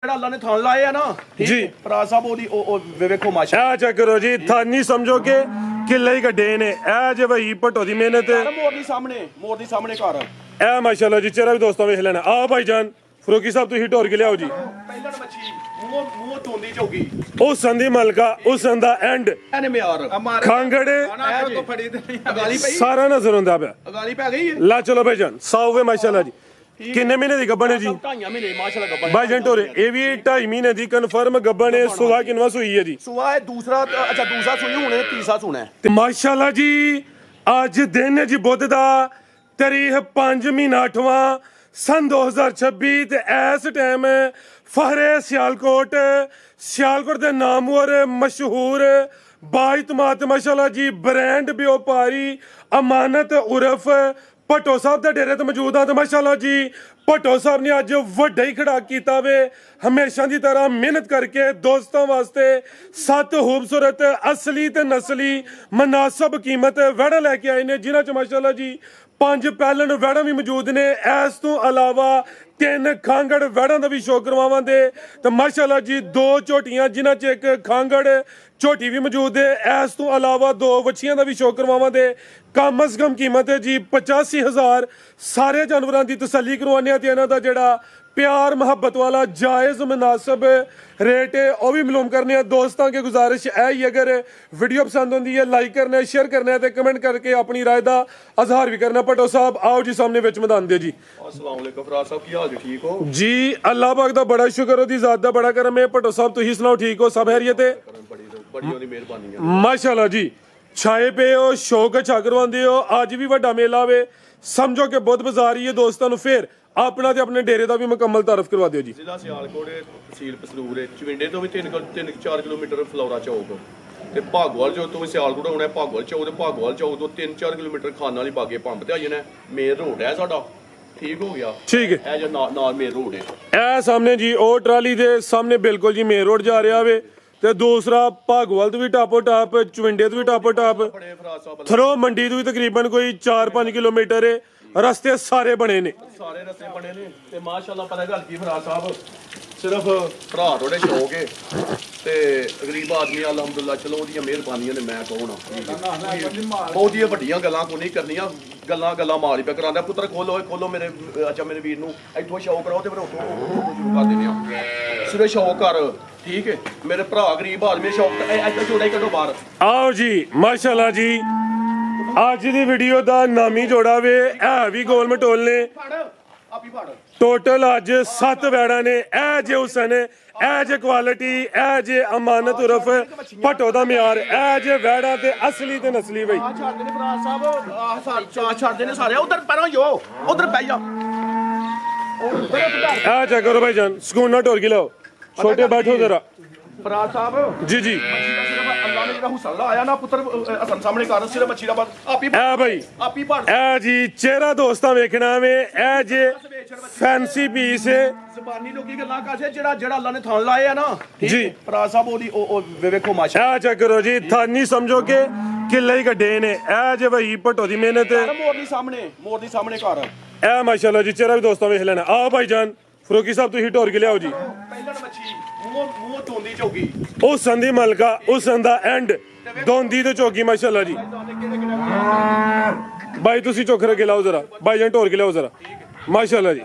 अल्लाह ने थान लाए है ना जी भरा साहब वेखो माशा ए चेक करो जी थानी समझो के किले ही कड्डे ने ए जे भाई भट्टो दी मेहनत मोर दी सामने घर ए माशाल्लाह जी चेहरा भी दोस्तों वेख लेना आ भाईजान फरूकी साहब तुसी ढोर के लियाओ जी पहलन मच्छी मुंह तोंदी चौकी उस संदी मलका उस संदा एंड एने म्यार खांगड़े सारा नजर आंदा पे अगाली पै गई है ला चलो भाईजान सावे माशाल्लाह जी किन्ने महीने दी गब्बन है जी 2.5 महीने माशाल्लाह गब्बन भाईजान टोरे ये भी 2.5 महीने दी कन्फर्म गब्बन है सुबह किनवा सुई है जी सुबह है दूसरा सुई हुने तीसरा सुना है ते माशाल्लाह जी आज दिन है जी बुध दा तारीख 5 महीना 8वां सन 2026 ते इस टाइम फहरे सियालकोट दे नामवर मशहूर बाइतमात माशाल्लाह जी ब्रांड व्यापारी अमानत उर्फ भट्टो साहब दे डेरे ते मौजूद आ ते माशाल्लाह जी भट्टो साहब ने अज वड्डा ही खड़ा कीता वे हमेशा दी तरह मेहनत करके दोस्तों वास्ते 7 खूबसूरत असली ते नस्ली मुनासिब कीमत वैड़ा लेके आए ने जिन्हां च माशाल्लाह जी 5 पैलन वैड़ा भी मौजूद ने इस तो अलावा 3 खांगड़ वैड़ा दा भी शो करवावांगे ते माशाल्लाह जी 2 झोटियां जिन्हां च एक खांगड़ झोटी भी मौजूद है इस तो अलावा 2 वछियां दा भी शो करवावांगे कम अज कम कीमत है जी 85,000 सारे जानवरों की तसल्ली करवाने ते इन्हां दा जेड़ा प्यार मोहब्बत वाला जायज़ मुनासिब रेट है वह भी मालूम करने दोस्तों की गुजारिश है ही अगर वीडियो पसंद होती है लाइक करना शेयर करना है कमेंट करके अपनी राय का इजहार भी करना भट्टो साहब आओ जी सामने विच मैदान दे जी अस्सलाम वालेकुम फराज साहब की हाल जी ठीक हो जी अल्लाह पाक दा बड़ा शुक्र ओदी ज़ात दा बड़ा करम है भट्टो साहब तुसीं सुनाओ ठीक हो सब खैरियत है बड़ी ओदी मेहरबानी है माशाल्लाह जी छाए पे हो शौक अच्छा करवांदे हो अज भी वड्डा मेला वे समझो कि बुध बाजार ही है दोस्तों फिर अपना ते अपने डेरे का भी मुकम्मल तारफ करवा दियो जी जिला सियालकोट तहसील पसरूर चविंडे तो भी 3-4 किलोमीटर फलौरा चौक ते भागवाल जो तो सियालकोट होना है भागवाल चौक ते भागवाल चौक तो 3-4 किलोमीटर खान वाली बागे पंप ते आ जाना मेन रोड है साडा ठीक हो गया ठीक है ए जो नाल मेन रोड है ए सामने जी ओ ट्राली दे सामने बिल्कुल जी मेन रोड जा रहा वे ते दूसरा भागवाल तो भी टापो टाप चविंडे तो भी टापो टाप थरो मंडी तो भी तकरीबन कोई 4-5 किलोमीटर है रस्ते सारे बने ने सारे रस्ते बने ने ते माशाल्लाह पता गल की फराज साहब सिर्फ भरा थोड़े शौक है ते गरीब आदमी अलहमदुल्ला चलो ओदियां मेहरबानियां ने मैं कौन बहुत ही वड्डियां गल्लां को नहीं करनियां गल्लां मार पे करांदा पुत्र खोलो मेरे मेरे वीर नूं इत्थों शौक कराओ ते फिर उत्थों शुरू कर दिंदे आ सिर्फ शौक कर ठीक है मेरे भरा गरीब आदमी शौक ऐसा जोड़ा ही कड्डो बाहर आओ जी माशाल्लाह जी आज दी वीडियो दा नामी जोड़ा वे है भी गोल मटोल ने टोटल अज 7 वैड़ा ने ए जे हुसन ए जे क्वालिटी ए जे अमानत उर्फ भट्टो दा म्यार ए जे वैड़ा ते असली ते नस्ली बई उधर पैरों जो उधर बह जा ए चेक करो भाईजान सुकून ना टोर के लाओ छोटे बैठो जरा फराज साहब जी जी अल्लाह ने जेड़ा हुसन लाया ना पुत्र हसन सामने कर सिर्फ मच्छी दा बस आप ही ए भाई आप ही भर ए जी चेहरा दोस्तां वेखना वे ए जे फैंसी पीस है ज़बानी लोकी गल्लां कासे जेड़ा अल्लाह ने थान लाए है ना जी फराज साहब ओदी वेखो माशा ए चेक करो जी थानी समझो के किले ही कड्डे ने ए जे भाई भट्टो दी मेहनत मोर दी सामने घर ए माशाल्लाह जी चेहरा भी दोस्तों वेख लेना आ भाईजान फरूकी साहब तुसी ढोर के लियाओ जी पहलन मच्छी मुंह तोंदी चौकी उस संदी मलका उस संदा एंड दोंदी तो चौकी माशाल्लाह जी भाई तुसी चोखर के लाओ जरा भाईजान ढोर के लियाओ जरा माशाल्लाह जी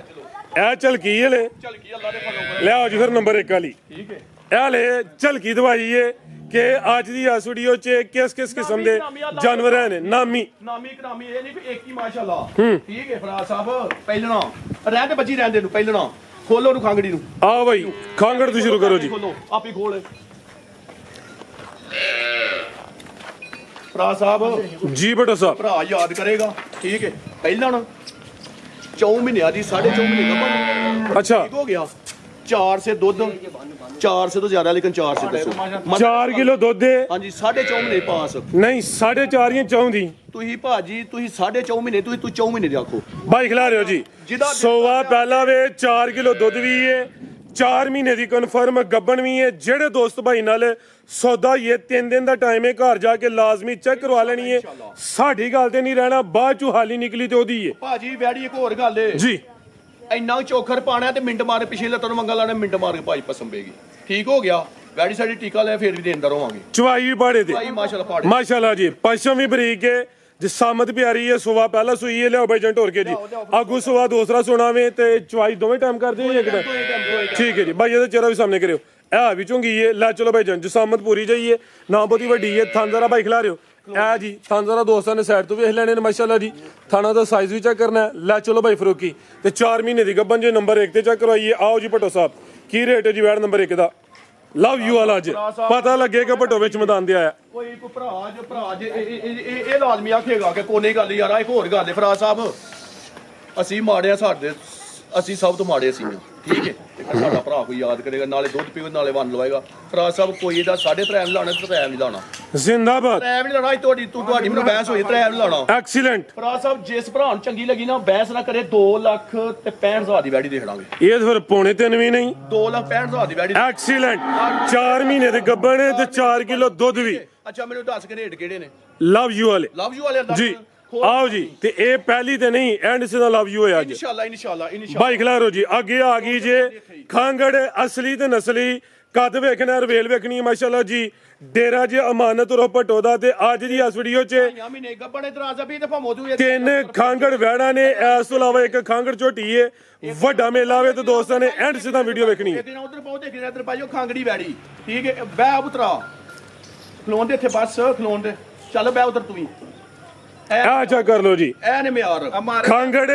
ए झलकी है ले चलकी अल्लाह दे फलो ले आओ जी फिर नंबर 1 वाली ठीक है ए ले झलकी दवाई है कि आज दी इस वीडियो च किस किस्म दे जानवर हैं नामी करामी ये नहीं एक ही माशाल्लाह ठीक है फराज साहब पहलना रहंदे बच्ची रहंदे नु पहलना खोलो नु खांगड़ी नु आओ भाई खांगड़ तो शुरू करो जी खोलो आप ही खोल फराज साहब जी भट्टो साहब भरा याद करेगा ठीक है पहलना 4 महीने दी 4.5 महीने का अच्छा ठीक हो गया 4 से दूध 4 से तो ज्यादा लेकिन 4 से दसो 4 किलो दूध दे हाँ जी 4.5 महीने पास नहीं 4.5 या 4 दी तुही भाजी तुही 4.5 महीने तुही तू 4 महीने आखो भाई खिला रहे हो जी सोवा पहला वे 4 किलो दूध भी है 4 महीने की कन्फर्म गब्बन भी है जेड़े दोस्त भाई नाल सौदा ये 3 दिन का टाइम है घर जाके लाजमी चेक करवा लेनी है साडी गल ते नहीं रहना बाद चू हाली निकली ते ओदी है भाजी वैड़ी एक होर गल है जी ਇੰਨਾ ਚੋਖਰ ਪਾਣਾ ਤੇ ਮਿੰਟ ਮਾਰ ਪਿਛੇ ਲੱਤਾਂ ਨੂੰ ਮੰਗਾ ਲਾਣਾ ਮਿੰਟ ਮਾਰ ਕੇ ਭਾਈ ਪਸੰਬੇਗੀ ਠੀਕ ਹੋ ਗਿਆ ਵੈੜੀ ਸਾਡੀ ਟੀਕਾ ਲੈ ਫੇਰ ਵੀ ਦੇਂਦਾ ਰਵਾਂਗੇ ਚਵਾਈ ਵੀ ਪਾੜੇ ਤੇ ਭਾਈ ਮਾਸ਼ਾਅੱਲਾ ਪਾੜੇ ਮਾਸ਼ਾਅੱਲਾ ਜੀ ਪਸ਼ਮ ਵੀ ਬਰੀਕ ਹੈ ਜਿਸਾਮਤ ਪਿਆਰੀ ਹੈ ਸੁਵਾ ਪਹਿਲਾ ਸੂਈ ਹੈ ਲਿਆਓ ਬਾਈ ਜੰਟ ਹੋਰ ਕੇ ਜੀ ਆਗੂ ਸੁਵਾ ਦੂਸਰਾ ਸੁਣਾਵੇ ਤੇ ਚਵਾਈ ਦੋਵੇਂ ਟਾਈਮ ਕਰਦੇ ਹੋ ਇੱਕ ਟਾਈਮ ਠੀਕ ਹੈ ਜੀ ਬਾਈ ਇਹਦਾ ਚਿਹਰਾ ਵੀ ਸਾਹਮਣੇ ਕਰਿਓ ਇਹ ਵੀ ਚੁੰਗੀ ਹੈ ਲੈ ਚਲੋ ਬਾਈ ਜੰਟ ਜਿਸਾਮਤ ਪੂਰੀ ਜਾਈਏ ਨਾ ਬਹੁਤੀ ਵੱਡੀ ਹੈ ਥਣ ਜ਼ਰਾ ਬਾਈ ਖਿਲਾ ਰਿਓ ਇਹ ਜੀ ਥਣ ਜ਼ਰਾ ਦੋਸਤਾਂ ਨੇ ਸਾਈਡ ਤੋਂ ਵੇਖ ਲੈਣੇ ਨੇ ਮਾਸ਼ਾਅੱਲਾ ਜੀ ਥਾਣਾ ਦਾ ਸਾਈਜ਼ ਵੀ ਚੈੱਕ ਕਰਨਾ ਲੈ ਚਲੋ ਬਾਈ ਫਰੂਕੀ ਤੇ 4 ਮਹੀਨੇ ਦੀ ਗੱਬਨ ਜੇ ਨੰਬਰ 1 ਤੇ ਚੈੱਕ ਕਰਵਾਈਏ ਆਓ ਜੀ ਭੱਟੋ ਸਾਹਿਬ ਕੀ ਰੇਟ ਹੈ ਜੀ ਵੈੜ ਨੰਬਰ 1 ਦਾ ਲਵ ਯੂ ਵਾਲਾ ਅੱਜ ਪਤਾ ਲੱਗੇਗਾ ਭੱਟੋ ਵਿੱਚ ਮੈਦਾਨ ਦੇ ਆਇਆ ਕੋਈ ਭਰਾ ਜੇ ਇਹ ਲਾਜ਼ਮੀ ਆਖੇਗਾ ਕਿ ਕੋਨੇ ਗੱਲ ਯਾਰ ਇੱਕ ਹੋਰ ਗੱਲ ਹੈ ਫਰਾਜ਼ ਸਾਹਿਬ ਅਸੀਂ ਮਾੜੇ ਆ ਸਾਡੇ ਅਸੀਂ ਸਭ ਤੋਂ ਮਾੜੇ ਸੀ ਠੀਕ ਹੈ ਸਾਡਾ ਭਰਾ ਕੋਈ ਯਾਦ ਕਰੇਗਾ ਨਾਲੇ ਦੁੱਧ ਪੀਓ ਨਾਲੇ ਵੰਨ ਲਵਾਏਗਾ ਫਰਾਜ਼ ਸਾਹਿਬ ਕੋਈ ਇਹਦਾ 3.5 ਲਾਣਾ ਤੇ 3 ਨਹੀਂ ਲਾਣਾ ਜ਼ਿੰਦਾਬਾਦ 3 ਨਹੀਂ ਲਾਣਾ ਤੁਹਾਡੀ ਮੈਨੂੰ ਬਹਿਸ ਹੋਈ 3 ਨਹੀਂ ਲਾਣਾ ਐਕਸੀਲੈਂਟ ਫਰਾਜ਼ ਸਾਹਿਬ ਜਿਸ ਭਰਾ ਨੂੰ ਚੰਗੀ ਲੱਗੀ ਨਾ ਬਹਿਸ ਨਾ ਕਰੇ 2 ਲੱਖ ਤੇ 65,000 ਦੀ ਵੈੜੀ ਦੇਖ ਲਾਂਗੇ ਇਹ ਫਿਰ ਪੌਣੇ 3 ਵੀ ਨਹੀਂ 2,65,000 ਦੀ ਵੈੜੀ ਐਕਸੀਲੈਂਟ 4 ਮਹੀਨੇ ਦੇ ਗੱਬਣ ਤੇ 4 ਕਿਲੋ ਦੁੱਧ ਵੀ ਅੱਛਾ ਮੈਨੂੰ ਦੱਸ ਕੇ ਰੇਟ ਕਿਹੜੇ ਨੇ ਲਵ ਯੂ ਵਾਲੇ ਲਵ ਯੂ ਵਾਲੇ ਜੀ ਆਓ ਜੀ ਤੇ ਇਹ ਪਹਿਲੀ ਤੇ ਨਹੀਂ and say the love you ਹੈ ਅੱਜ ਇਨਸ਼ਾਅੱਲਾ ਬਾਈ ਖਿਲਾਰੋ ਜੀ ਅੱਗੇ ਆ ਗਈ ਜੇ ਖਾਂਗੜ ਅਸਲੀ ਤੇ ਨਸਲੀ ਕੱਦ ਵੇਖਣਾ ਰਵੇਲ ਵੇਖਣੀ ਮਾਸ਼ਾਅੱਲਾ ਜੀ ਡੇਰਾ ਜੇ ਅਮਾਨਤ ਰੋ ਭੱਟੋ ਦਾ ਤੇ ਅੱਜ ਦੀ ਇਸ ਵੀਡੀਓ 'ਚ ਮਹੀਨੇ ਗੱਬਣੇ ਦਰਾਜ਼ ਵੀ ਦਫਾ ਮੌਜੂਦ ਹੈ 3 ਖਾਂਗੜ ਵੈੜਾਂ ਨੇ ਇਸ ਤੋਂ ਇਲਾਵਾ ਇੱਕ ਖਾਂਗੜ ਝੋਟੀ ਏ ਵੱਡਾ ਮੇਲਾ ਵੇ ਤੇ ਦੋਸਤਾਂ ਨੇ ਐਂਡ ਸੇ ਦਾ ਵੀਡੀਓ ਵੇਖਣੀ ਹੈ ਉਧਰ ਬਹੁਤ ਦੇਖਦੇ ਇੱਧਰ ਪਾਈਓ ਖਾਂਗੜੀ ਵੈੜੀ ਠੀਕ ਹੈ ਬੈ ਉਤਰਾ ਖਲੋਣ ਦੇ ਇੱਥੇ ਬਸ ਖਲੋਣ ਦੇ ਚੱਲ ਬੈ ਉਧਰ ਤੂੰ ਵੀ ਆ ਚਾ ਕਰ ਲੋ ਜੀ ਐ ਨੇ ਮਿਆਰ ਖਾਂਗੜ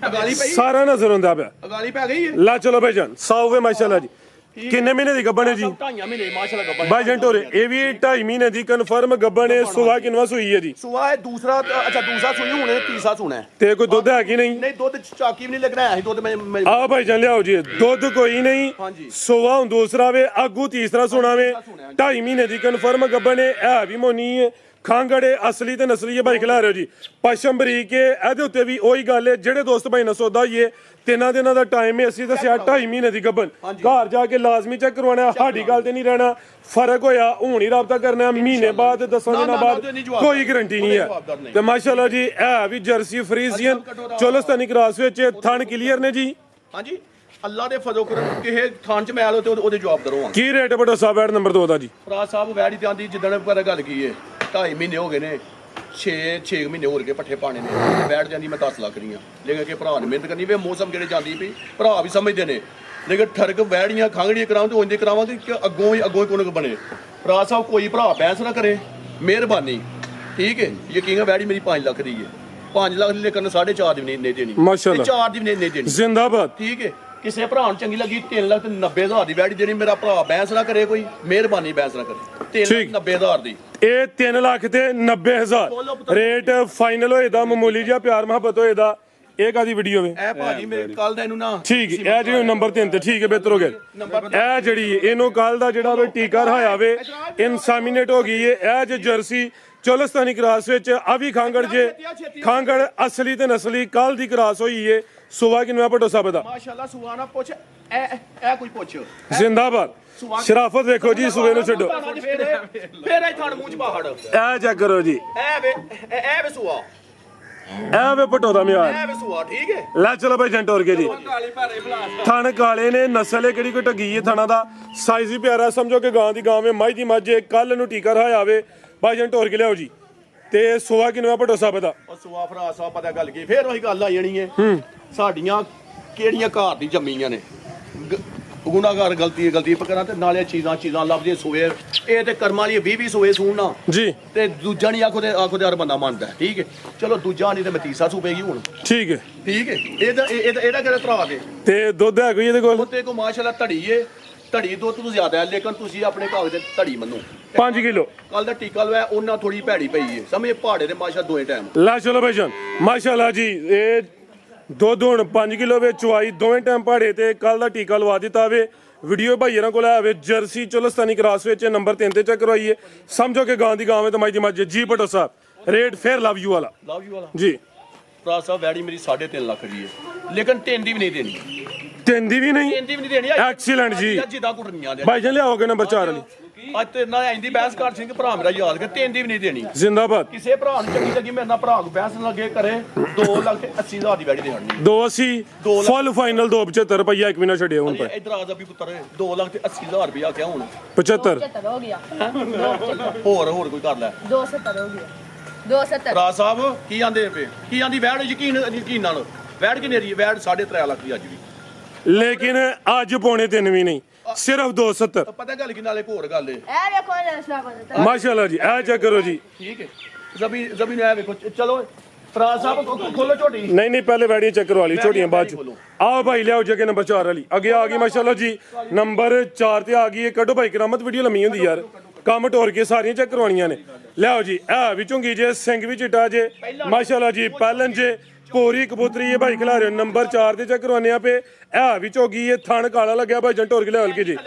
ਅਗਾਲੀ ਪਈ ਸਾਰਾ ਨਜ਼ਰ ਹੁੰਦਾ ਪਿਆ ਅਗਾਲੀ ਪੈ ਗਈ ਹੈ ਲਾ ਚਲੋ ਭਾਈ ਜਾਨ ਸਾਊਵੇ ਮਾਸ਼ਾਅੱਲਾ ਜੀ ਕਿੰਨੇ ਮਹੀਨੇ ਦੀ ਗੱਬਣ ਹੈ ਜੀ 2.5 ਮਹੀਨੇ ਮਾਸ਼ਾਅੱਲਾ ਗੱਬਣ ਭਾਈ ਜੰਟੋਰੇ ਇਹ ਵੀ 2.5 ਮਹੀਨੇ ਦੀ ਕਨਫਰਮ ਗੱਬਣ ਹੈ ਸੁਵਾ ਕਿਨਵਾ ਸੂਈ ਹੈ ਜੀ ਸੁਆ ਹੈ ਦੂਸਰਾ ਸੁਣੀ ਹੁਣੇ ਤੀਸਰਾ ਸੁਣਾ ਤੇ ਕੋਈ ਦੁੱਧ ਹੈ ਕਿ ਨਹੀਂ ਨਹੀਂ ਦੁੱਧ ਚਾਕੀ ਵੀ ਨਹੀਂ ਲੱਗਣਾ ਹੈ ਦੁੱਧ ਮੈਂ ਆ ਭਾਈ ਜਾਨ ਲਿਆਓ ਜੀ ਦੁੱਧ ਕੋਈ ਨਹੀਂ ਸੁਵਾ ਹੁਣ ਦੂਸਰਾ ਵੇ ਆਗੂ ਤੀਸਰਾ ਸੁਣਾ ਵੇ 2.5 ਮਹੀਨੇ ਦੀ ਕਨਫਰਮ ਗੱਬਣ ਹੈ ਇਹ ਵੀ ਮੋਨੀ ਹੈ ਖਾਂਗੜੇ ਅਸਲੀ ਤੇ ਨਸਲੀ ਹੈ ਭਾਈ ਖਿਲਾ ਰਹੇ ਹੋ ਜੀ ਪਸ਼ਮ ਬਰੀਕ ਹੈ ਇਹਦੇ ਉੱਤੇ ਵੀ ਉਹੀ ਗੱਲ ਹੈ ਜਿਹੜੇ ਦੋਸਤ ਭਾਈ ਨਾਲ ਸੌਦਾ ਹੋਈਏ 3 ਦਿਨਾਂ ਦਾ ਟਾਈਮ ਹੈ ਅਸੀਂ ਦੱਸਿਆ 2.5 ਮਹੀਨੇ ਦੀ ਗੱਬਨ ਘਰ ਜਾ ਕੇ ਲਾਜ਼ਮੀ ਚੈੱਕ ਕਰਵਾਉਣਾ ਸਾਡੀ ਗੱਲ ਤੇ ਨਹੀਂ ਰਹਿਣਾ ਫਰਕ ਹੋਇਆ ਹੁਣ ਹੀ ਰਾਬਤਾ ਕਰਨਾ ਮਹੀਨੇ ਬਾਅਦ 10 ਦਿਨਾਂ ਬਾਅਦ ਕੋਈ ਗਰੰਟੀ ਨਹੀਂ ਹੈ ਤੇ ਮਾਸ਼ਾਅੱਲਾ ਜੀ ਇਹ ਵੀ ਜਰਸੀ ਫਰੀਜ਼ੀਅਨ ਚੋਲਸਤਾਨੀ ਕ੍ਰਾਸ ਵਿੱਚ ਥਣ ਕਲੀਅਰ ਨੇ ਜੀ ਹਾਂਜੀ ਅੱਲਾ ਦੇ ਫਜ਼ਲ ਕਰਮ ਕਿਸੇ ਥਾਂ ਚ ਮੈਲ ਹੋ ਤੇ ਉਹਦੇ ਜਵਾਬ ਦਰੋਂ ਕੀ ਰੇਟ ਬਟੋ ਸਾਹਿਬ ਵੈਡ ਨੰਬਰ 2 ਦਾ ਜੀ ਫਰਾਜ਼ ਸਾਹਿਬ ਵੈੜੀ ਤੇ ਆਂਦੀ ਜਿੱਦਣ ਪਰ ਗੱਲ ਕੀ ਹੈ 2.5 ਮਹੀਨੇ ਹੋ ਗਏ ਨੇ 6 ਮਹੀਨੇ ਹੋਰ ਕੇ ਪੱਠੇ ਪਾਣੇ ਨੇ ਬੈਠ ਜਾਂਦੀ ਮੈਂ 10 ਲੱਖ ਦੀਆਂ ਲੇਕਿਨ ਕਿ ਭਰਾ ਨੇ ਮਿਹਨਤ ਕਰਨੀ ਵੇ ਮੌਸਮ ਜਿਹੜੇ ਜਾਂਦੀ ਪਈ ਭਰਾ ਵੀ ਸਮਝਦੇ ਨੇ ਲੇਕਿਨ ਠਰਕ ਵੈੜੀਆਂ ਖਾਂਗੜੀਆਂ ਕਰਾਉਂ ਤੇ ਉਂਝ ਕਰਾਵਾਂਗੇ ਕਿ ਅੱਗੋਂ ਹੀ ਕੋਣ ਬਣੇ ਫਰਾਜ਼ ਸਾਹਿਬ ਕੋਈ ਭਰਾ ਬਹਿਸ ਨਾ ਕਰੇ ਮਿਹਰਬਾਨੀ ਠੀਕ ਹੈ ਯਕੀਨ ਵੈੜੀ ਮੇਰੀ 5 ਲੱਖ ਦੀ ਹੈ 5 ਲੱਖ ਦੀ ਲੇਕਿਨ 4.5 ਦੀ ਨਹੀਂ ਦੇਣੀ ਮਾਸ਼ਾਅੱਲਾ 4 ਦੀ ਨਹੀਂ ਦੇਣੀ ਜ਼ਿੰਦਾਬਾਦ ਠੀਕ ਹੈ ਕਿਸੇ ਭਰਾ ਨੂੰ ਚੰਗੀ ਲੱਗੀ 3,90,000 ਦੀ ਵੈੜੀ ਜਿਹੜੀ ਮੇਰਾ ਭਰਾ ਬਹਿਸ ਨਾ ਕਰੇ ਕੋਈ ਮਿਹਰਬਾਨੀ ਬਹਿਸ ਨਾ ਕਰੇ 3,90,000 ਦੀ ਇਹ 3 ਲੱਖ ਤੇ 90,000 ਰੇਟ ਫਾਈਨਲ ਹੋਏ ਦਾ ਮਾਮੂਲੀ ਜਿਹਾ ਪਿਆਰ ਮੁਹੱਬਤ ਹੋਏ ਦਾ ਇਹ ਕਾਦੀ ਵੀਡੀਓ ਵੇ ਇਹ ਭਾਜੀ ਮੇਰੇ ਕੱਲ ਦਾ ਇਹਨੂੰ ਨਾ ਠੀਕ ਹੈ ਇਹ ਜਿਹੜੀ ਨੰਬਰ 3 ਤੇ ਠੀਕ ਹੈ ਬਿਹਤਰ ਹੋ ਗਿਆ ਇਹ ਜਿਹੜੀ ਇਹਨੂੰ ਕੱਲ ਦਾ ਜਿਹੜਾ ਵੇ ਟੀਕਾ ਰਹਾਇਆ ਵੇ ਇਨਸਾਮੀਨੇਟ ਹੋ ਗਈ ਹੈ ਇਹ ਜੇ ਜਰਸੀ ਚੋਲਸਤਾਨੀ ਕ੍ਰਾਸ ਵਿੱਚ ਆ ਵੀ ਖਾਂਗੜ ਜੇ ਖਾਂਗੜ ਅਸਲੀ ਤੇ ਨਸਲੀ ਕੱਲ ਦੀ ਕ੍ਰਾਸ ਹੋਈ ਏ ਸੁਵਾ ਕਿਨਵਾ ਭੱਟੋ ਸਾਹਿਬ ਦਾ ਮਾਸ਼ਾਅੱਲਾ ਸੁਵਾਨਾ ਪੁੱਛ ਇਹ ਕੋਈ ਪੁੱਛ ਜ਼ਿੰਦਾਬਾਦ ਸ਼ਰਾਫਤ ਵੇਖੋ ਜੀ ਸੂਏ ਨੂੰ ਛੱਡੋ ਫੇਰ ਇਹ ਥਣ ਮੂੰਹ ਚ ਬਾਹੜ ਇਹ ਚੈੱਕ ਕਰੋ ਜੀ ਇਹ ਵੇ ਸੁਆ ਇਹ ਵੇ ਭੱਟੋ ਦਾ ਮਿਆਰ ਇਹ ਵੇ ਸੁਆ ਠੀਕ ਹੈ ਲੈ ਚਲੋ ਭਾਈ ਜੰਟ ਹੋਰ ਕੇ ਜੀ ਥਣ ਕਾਲੇ ਨੇ ਨਸਲ ਹੈ ਕਿਹੜੀ ਕੋਈ ਢੱਗੀ ਹੈ ਥਣਾ ਦਾ ਸਾਈਜ਼ ਵੀ ਪਿਆਰਾ ਸਮਝੋ ਕਿ ਗਾਂ ਦੀ ਗਾਂ ਵੇ ਮਾਈ ਦੀ ਮੱਝ ਕੱਲ ਨੂੰ ਟੀਕਾ ਰਹਾਇਆ ਵੇ ਭਾਈ ਜੰਟ ਹੋਰ ਕੇ ਲਿਆਓ ਜੀ ਤੇ ਸੁਆ ਕਿਨਵਾ ਭੱਟੋ ਸਾਹਿਬ ਦਾ ਉਹ ਸੁਆ ਫਰਾ ਸਾਹਿਬ ਪਤਾ ਗੱਲ ਕੀ ਫੇਰ ਉਹੀ ਗੱਲ ਆ ਜਾਣੀ ਹੈ ਸਾਡੀਆਂ ਕਿਹੜੀਆਂ ਘਰ ਦੀ ਜੰਮੀਆਂ ਨੇ ਗੁਨਾਹਗਾਰ ਗਲਤੀ ਕਰਾਂ ਤੇ ਨਾਲੇ ਚੀਜ਼ਾਂ ਲੱਭਦੀਆਂ ਸੋਏ ਇਹ ਤੇ ਕਰਮਾਂ ਲਈ 20 ਸੋਏ ਸੂਣ ਨਾ ਜੀ ਤੇ ਦੂਜਾ ਨਹੀਂ ਆਖੋ ਤੇ ਹਰ ਬੰਦਾ ਮੰਨਦਾ ਠੀਕ ਹੈ ਚਲੋ ਦੂਜਾ ਨਹੀਂ ਤੇ ਮੈਂ ਤੀਸਰਾ ਸੂਪੇਗੀ ਹੁਣ ਠੀਕ ਹੈ ਇਹਦਾ ਕਿਹੜਾ ਭਰਾ ਦੇ ਤੇ ਦੁੱਧ ਹੈ ਕੋਈ ਇਹਦੇ ਕੋਲ ਉੱਤੇ ਕੋ ਮਾਸ਼ਾਅੱਲਾ ਧੜੀ ਏ ਧੜੀ ਦੁੱਧ ਤੋਂ ਜ਼ਿਆਦਾ ਹੈ ਲੇਕਿਨ ਤੁਸੀਂ ਆਪਣੇ ਭਾਗ ਦੇ ਧੜੀ ਮੰਨੋ 5 ਕਿਲੋ ਕੱਲ ਦਾ ਟੀਕਾ ਲਵਾਇਆ ਉਹਨਾਂ ਥੋੜੀ ਭੈੜੀ ਪਈ ਏ ਸਮਝ ਪਹਾੜੇ ਦੇ ਮਾਸ਼ਾ ਦੋਏ ਟਾਈਮ ਲਾ ਚਲੋ ਭਾਈ ਜਾਨ ਮਾਸ਼ਾਅੱਲਾ ਜੀ ਇਹ ਦੁੱਧ ਹੁਣ 5 ਕਿਲੋ ਵਿੱਚ ਚੁਆਈ ਦੋਵੇਂ ਟਾਈਮ ਪਹਾੜੇ ਤੇ ਕੱਲ ਦਾ ਟੀਕਾ ਲਵਾ ਦਿੱਤਾ ਵੇ ਵੀਡੀਓ ਭਾਈਆਂ ਕੋਲ ਆਵੇ ਜਰਸੀ ਚੋਲਸਤਾਨੀ ਕ੍ਰਾਸ ਵਿੱਚ ਨੰਬਰ 3 ਤੇ ਚੈੱਕ ਕਰਵਾਈਏ ਸਮਝੋ ਕਿ ਗਾਂ ਦੀ ਗਾਂ ਵੇ ਤੇ ਮਾਈ ਦੀ ਮੱਝ ਜੀ ਭੱਟੋ ਸਾਹਿਬ ਰੇਟ ਫੇਰ ਲਵ ਯੂ ਵਾਲਾ ਜੀ ਭਰਾ ਸਾਹਿਬ ਵੈੜੀ ਮੇਰੀ 3.5 ਲੱਖ ਦੀ ਹੈ ਲੇਕਿਨ 3 ਦੀ ਵੀ ਨਹੀਂ ਦੇਣੀ ਤਿੰਨ ਦੀ ਵੀ ਨਹੀਂ ਦੇਣੀ ਐਕਸੀਲੈਂਟ ਜੀ ਜਿੱਦਾਂ ਕੁੱਟਣੀਆਂ ਭਾਈ ਜਾਨ ਲਿਆਓਗੇ ਨੰਬਰ 4 ਵਾਲੀ ਅੱਜ ਤੇ ਨਾ ਆਂਦੀ ਬਹਿਸ ਕਰ ਸਿੰਘ ਭਰਾ ਮੇਰਾ ਯਾਦ ਕਰ 3 ਦੀ ਵੀ ਨਹੀਂ ਦੇਣੀ ਜ਼ਿੰਦਾਬਾਦ ਕਿਸੇ ਭਰਾ ਨੂੰ ਚੰਗੀ ਲੱਗੀ ਮੇਰੇ ਨਾਲ ਭਰਾ ਨੂੰ ਬਹਿਸ ਲੱਗੇ ਕਰੇ 2,80,000 ਦੀ ਵੈੜੀ ਦੇਣੀ 280 ਫੁੱਲ ਫਾਈਨਲ 275 ਰੁਪਈਆ ਇੱਕ ਵੀ ਨਾ ਛੱਡਿਓ ਹੁਣ ਪਰ ਇਧਰ ਆ ਜਾ ਵੀ ਪੁੱਤਰ 2,80,000 ਰੁਪਇਆ ਕਿਆ ਹੁਣ 75 75 ਹੋ ਗਿਆ ਹੋਰ ਕੋਈ ਕਰ ਲੈ 270 ਹੋ ਗਿਆ 270 ਭਰਾ ਸਾਹਿਬ ਕੀ ਆਂਦੇ ਪਏ ਕੀ ਆਂਦੀ ਵੈੜ ਯਕੀਨ ਨਾਲ ਵੈੜ ਕਿੰਨੇ ਦੀ ਵੈੜ 3.5 ਲੱਖ ਦੀ ਅੱਜ ਵੀ ਲੇਕਿਨ ਅੱਜ ਪੌਣੇ 3 ਵੀ ਨਹੀਂ ਸਿਰਫ 270 ਪਤਾ ਗੱਲ ਕੀ ਨਾਲੇ ਇੱਕ ਹੋਰ ਗੱਲ ਏ ਇਹ ਵੇਖੋ ਨਸ਼ਾ ਕਰਦਾ ਮਾਸ਼ਾਅੱਲਾ ਜੀ ਇਹ ਚੈੱਕ ਕਰੋ ਜੀ ਠੀਕ ਹੈ ਜ਼ਮੀਨ ਐ ਵੇਖੋ ਚਲੋ ਭਰਾ ਸਾਹਿਬ ਖੋਲੋ ਝੋਟੀ ਨਹੀਂ ਨਹੀਂ ਪਹਿਲੇ ਵੈੜੀਆਂ ਚੈੱਕ ਕਰਵਾ ਲਈ ਛੋਟੀਆਂ ਬਾਅਦ ਚ ਆਓ ਭਾਈ ਲਿਆਓ ਜਗੇ ਨੰਬਰ 4 ਵਾਲੀ ਅੱਗੇ ਆ ਗਈ ਮਾਸ਼ਾਅੱਲਾ ਜੀ ਨੰਬਰ 4 ਤੇ ਆ ਗਈ ਹੈ ਕੱਢੋ ਭਾਈ ਕਰਾਮਤ ਵੀਡੀਓ ਲੰਮੀ ਹੁੰਦੀ ਯਾਰ ਕੰਮ ਟੋਰ ਕੇ ਸਾਰੀਆਂ ਚੈੱਕ ਕਰਵਾਉਣੀਆਂ ਨੇ ਲਿਆਓ ਜੀ ਇਹ ਵੀ ਝੁੰਗੀ ਜੇ ਸਿੰਘ ਵੀ ਚਿੱਟਾ ਜੇ ਮਾਸ਼ਾਅੱਲਾ ਜੀ ਪਹਿਲਨ ਜੇ ਪੂਰੀ ਕਬੂਤਰੀ ਹੈ ਭਾਈ ਖਿਲਾ ਰਹੇ ਨੰਬਰ 4 ਤੇ ਚੈੱਕ ਕਰਵਾਉਣੇ ਆ ਪੇ ਇਹ ਵੀ ਝੋਗੀ ਇਹ ਥਣ ਕਾਲਾ ਲੱਗਿਆ ਭਾਈ ਜਨ ਟੋਰ ਕੇ ਲਿਆਓ ਹਲਕੀ ਜੀ